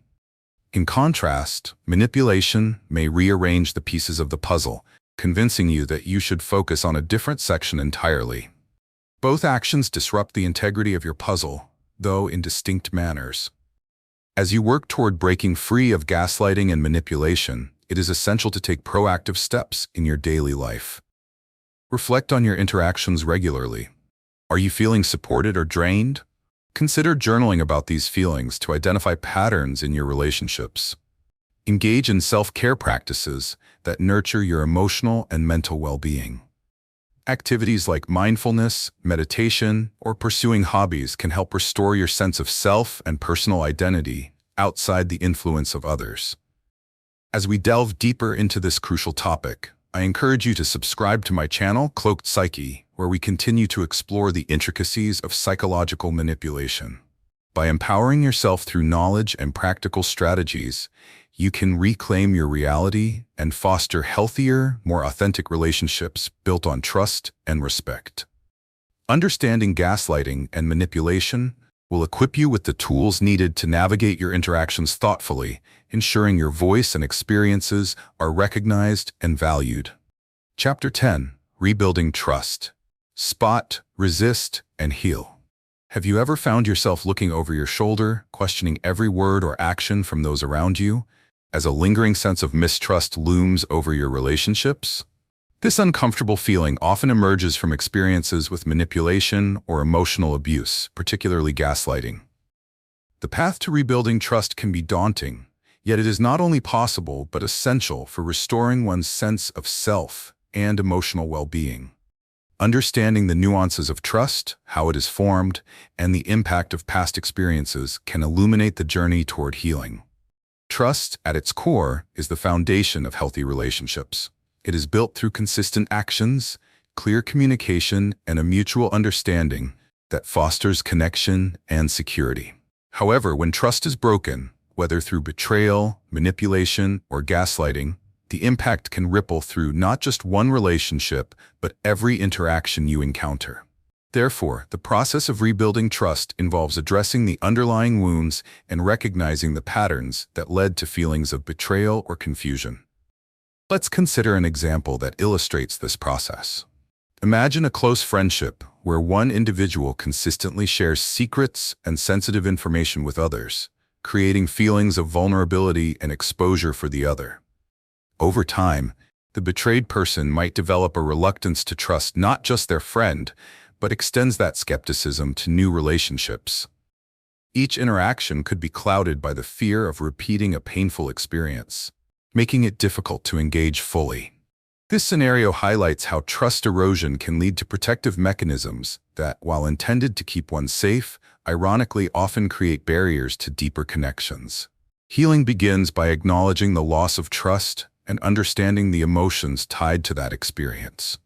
In contrast, manipulation may rearrange the pieces of the puzzle, convincing you that you should focus on a different section entirely. Both actions disrupt the integrity of your puzzle, though in distinct manners. As you work toward breaking free of gaslighting and manipulation, it is essential to take proactive steps in your daily life. Reflect on your interactions regularly. Are you feeling supported or drained? Consider journaling about these feelings to identify patterns in your relationships. Engage in self-care practices that nurture your emotional and mental well-being. Activities like mindfulness, meditation, or pursuing hobbies can help restore your sense of self and personal identity outside the influence of others. As we delve deeper into this crucial topic, I encourage you to subscribe to my channel, Cloaked Psyche, where we continue to explore the intricacies of psychological manipulation. By empowering yourself through knowledge and practical strategies, you can reclaim your reality and foster healthier, more authentic relationships built on trust and respect. Understanding gaslighting and manipulation will equip you with the tools needed to navigate your interactions thoughtfully, ensuring your voice and experiences are recognized and valued. Chapter 10: Rebuilding Trust. Spot, resist, and heal. Have you ever found yourself looking over your shoulder, questioning every word or action from those around you, as a lingering sense of mistrust looms over your relationships? This uncomfortable feeling often emerges from experiences with manipulation or emotional abuse, particularly gaslighting. The path to rebuilding trust can be daunting, yet it is not only possible but essential for restoring one's sense of self and emotional well-being. Understanding the nuances of trust, how it is formed, and the impact of past experiences can illuminate the journey toward healing. Trust, at its core, is the foundation of healthy relationships. It is built through consistent actions, clear communication, and a mutual understanding that fosters connection and security. However, when trust is broken, whether through betrayal, manipulation, or gaslighting, the impact can ripple through not just one relationship, but every interaction you encounter. Therefore, the process of rebuilding trust involves addressing the underlying wounds and recognizing the patterns that led to feelings of betrayal or confusion. Let's consider an example that illustrates this process. Imagine a close friendship where one individual consistently shares secrets and sensitive information with others, creating feelings of vulnerability and exposure for the other. Over time, the betrayed person might develop a reluctance to trust not just their friend, but extends that skepticism to new relationships. Each interaction could be clouded by the fear of repeating a painful experience, making it difficult to engage fully. This scenario highlights how trust erosion can lead to protective mechanisms that, while intended to keep one safe, ironically often create barriers to deeper connections. Healing begins by acknowledging the loss of trust and understanding the emotions tied to that experience.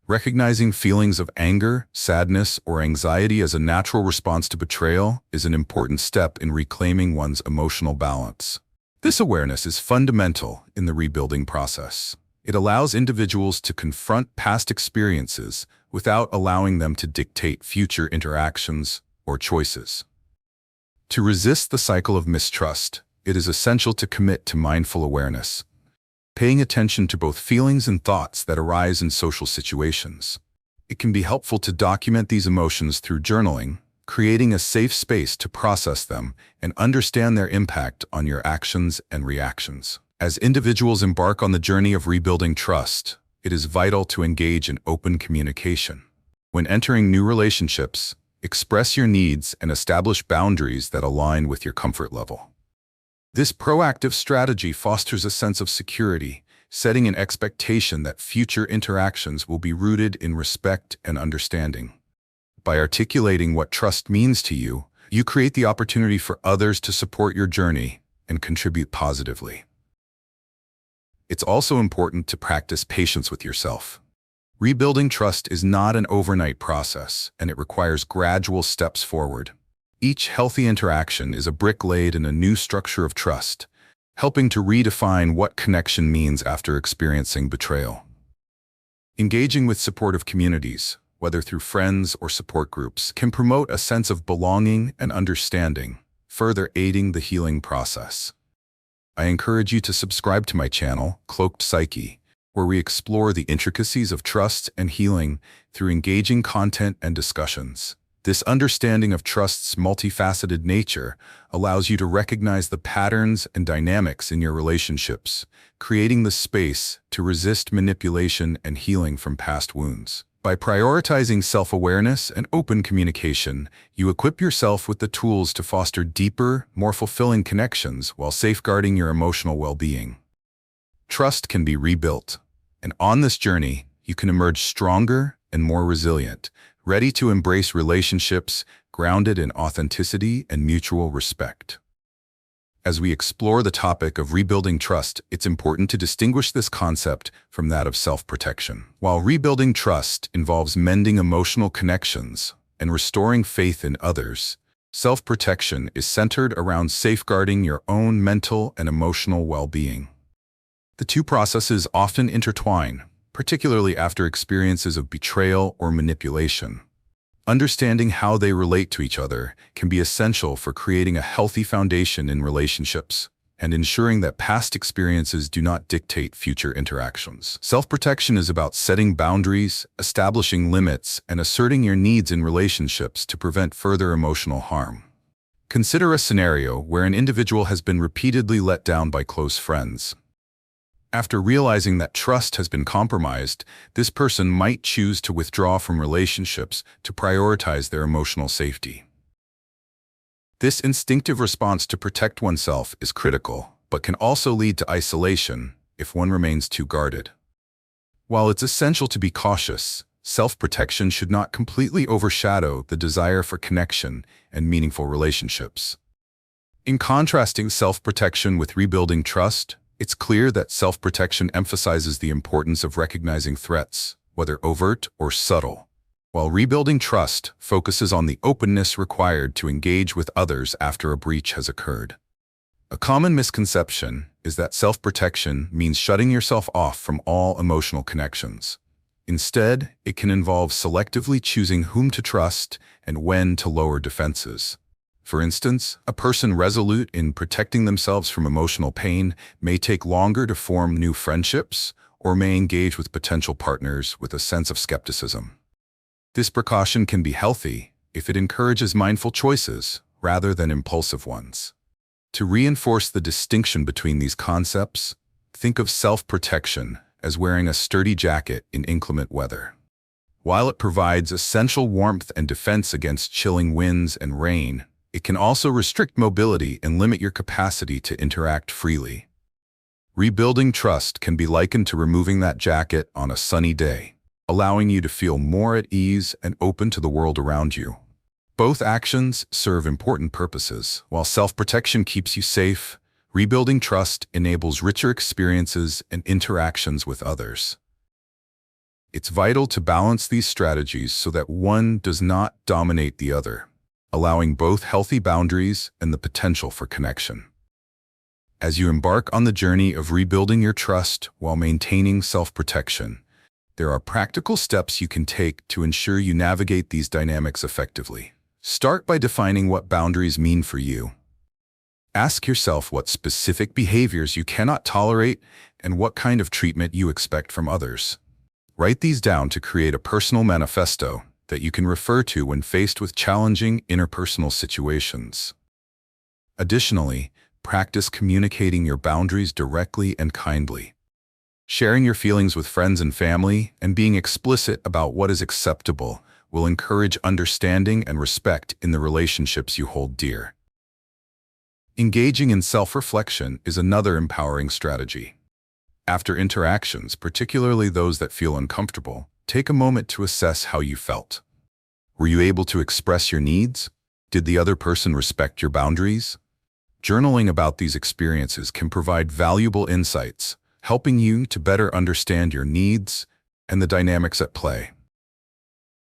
Recognizing feelings of anger, sadness, or anxiety as a natural response to betrayal is an important step in reclaiming one's emotional balance. This awareness is fundamental in the rebuilding process. It allows individuals to confront past experiences without allowing them to dictate future interactions or choices. To resist the cycle of mistrust, it is essential to commit to mindful awareness, paying attention to both feelings and thoughts that arise in social situations. It can be helpful to document these emotions through journaling, creating a safe space to process them and understand their impact on your actions and reactions. As individuals embark on the journey of rebuilding trust, it is vital to engage in open communication. When entering new relationships, express your needs and establish boundaries that align with your comfort level. This proactive strategy fosters a sense of security, setting an expectation that future interactions will be rooted in respect and understanding. By articulating what trust means to you, you create the opportunity for others to support your journey and contribute positively. It's also important to practice patience with yourself. Rebuilding trust is not an overnight process, and it requires gradual steps forward. Each healthy interaction is a brick laid in a new structure of trust, helping to redefine what connection means after experiencing betrayal. Engaging with supportive communities, whether through friends or support groups, can promote a sense of belonging and understanding, further aiding the healing process. I encourage you to subscribe to my channel, Cloaked Psyche, where we explore the intricacies of trust and healing through engaging content and discussions. This understanding of trust's multifaceted nature allows you to recognize the patterns and dynamics in your relationships, creating the space to resist manipulation and healing from past wounds. By prioritizing self-awareness and open communication, you equip yourself with the tools to foster deeper, more fulfilling connections while safeguarding your emotional well-being. Trust can be rebuilt, and on this journey, you can emerge stronger and more resilient, ready to embrace relationships grounded in authenticity and mutual respect. As we explore the topic of rebuilding trust, it's important to distinguish this concept from that of self-protection. While rebuilding trust involves mending emotional connections and restoring faith in others, self-protection is centered around safeguarding your own mental and emotional well-being. The two processes often intertwine, particularly after experiences of betrayal or manipulation. Understanding how they relate to each other can be essential for creating a healthy foundation in relationships and ensuring that past experiences do not dictate future interactions. Self-protection is about setting boundaries, establishing limits, and asserting your needs in relationships to prevent further emotional harm. Consider a scenario where an individual has been repeatedly let down by close friends. After realizing that trust has been compromised, this person might choose to withdraw from relationships to prioritize their emotional safety. This instinctive response to protect oneself is critical, but can also lead to isolation if one remains too guarded. While it's essential to be cautious, self-protection should not completely overshadow the desire for connection and meaningful relationships. In contrasting self-protection with rebuilding trust, it's clear that self-protection emphasizes the importance of recognizing threats, whether overt or subtle, while rebuilding trust focuses on the openness required to engage with others after a breach has occurred. A common misconception is that self-protection means shutting yourself off from all emotional connections. Instead, it can involve selectively choosing whom to trust and when to lower defenses. For instance, a person resolute in protecting themselves from emotional pain may take longer to form new friendships or may engage with potential partners with a sense of skepticism. This precaution can be healthy if it encourages mindful choices rather than impulsive ones. To reinforce the distinction between these concepts, think of self-protection as wearing a sturdy jacket in inclement weather. While it provides essential warmth and defense against chilling winds and rain, it can also restrict mobility and limit your capacity to interact freely. Rebuilding trust can be likened to removing that jacket on a sunny day, allowing you to feel more at ease and open to the world around you. Both actions serve important purposes. While self-protection keeps you safe, rebuilding trust enables richer experiences and interactions with others. It's vital to balance these strategies so that one does not dominate the other, allowing both healthy boundaries and the potential for connection. As you embark on the journey of rebuilding your trust while maintaining self-protection, There are practical steps you can take to ensure you navigate these dynamics effectively. Start by defining what boundaries mean for you. Ask yourself what specific behaviors you cannot tolerate and what kind of treatment you expect from others. Write these down to create a personal manifesto that you can refer to when faced with challenging interpersonal situations. Additionally, practice communicating your boundaries directly and kindly. Sharing your feelings with friends and family and being explicit about what is acceptable will encourage understanding and respect in the relationships you hold dear. Engaging in self-reflection is another empowering strategy. After interactions, particularly those that feel uncomfortable, take a moment to assess how you felt. Were you able to express your needs? Did the other person respect your boundaries? Journaling about these experiences can provide valuable insights, helping you to better understand your needs and the dynamics at play.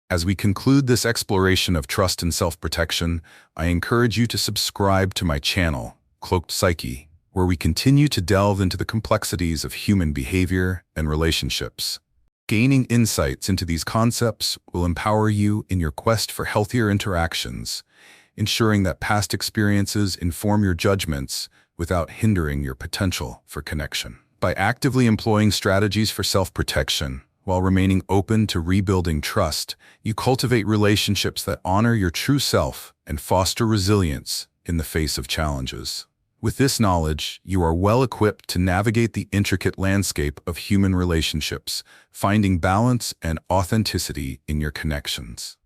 As we conclude this exploration of trust and self-protection, I encourage you to subscribe to my channel, Cloaked Psyche, where we continue to delve into the complexities of human behavior and relationships. Gaining insights into these concepts will empower you in your quest for healthier interactions, ensuring that past experiences inform your judgments without hindering your potential for connection. By actively employing strategies for self-protection, while remaining open to rebuilding trust, you cultivate relationships that honor your true self and foster resilience in the face of challenges. With this knowledge, you are well equipped to navigate the intricate landscape of human relationships, finding balance and authenticity in your connections.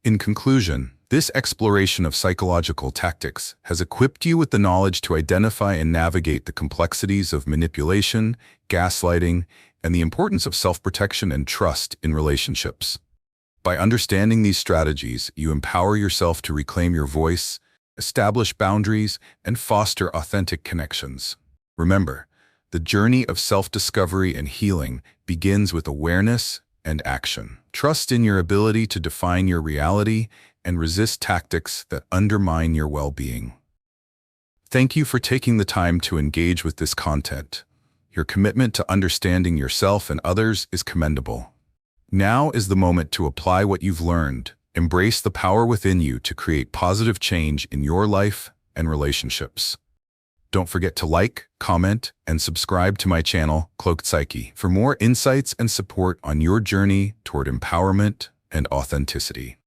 In conclusion, this exploration of psychological tactics has equipped you with the knowledge to identify and navigate the complexities of manipulation, gaslighting, and the importance of self-protection and trust in relationships. By understanding these strategies, you empower yourself to reclaim your voice, establish boundaries, and foster authentic connections. Remember, the journey of self-discovery and healing begins with awareness and action. Trust in your ability to define your reality and resist tactics that undermine your well-being. Thank you for taking the time to engage with this content. Your commitment to understanding yourself and others is commendable. Now is the moment to apply what you've learned. Embrace the power within you to create positive change in your life and relationships. Don't forget to like, comment, and subscribe to my channel, Cloaked Psyche, for more insights and support on your journey toward empowerment and authenticity.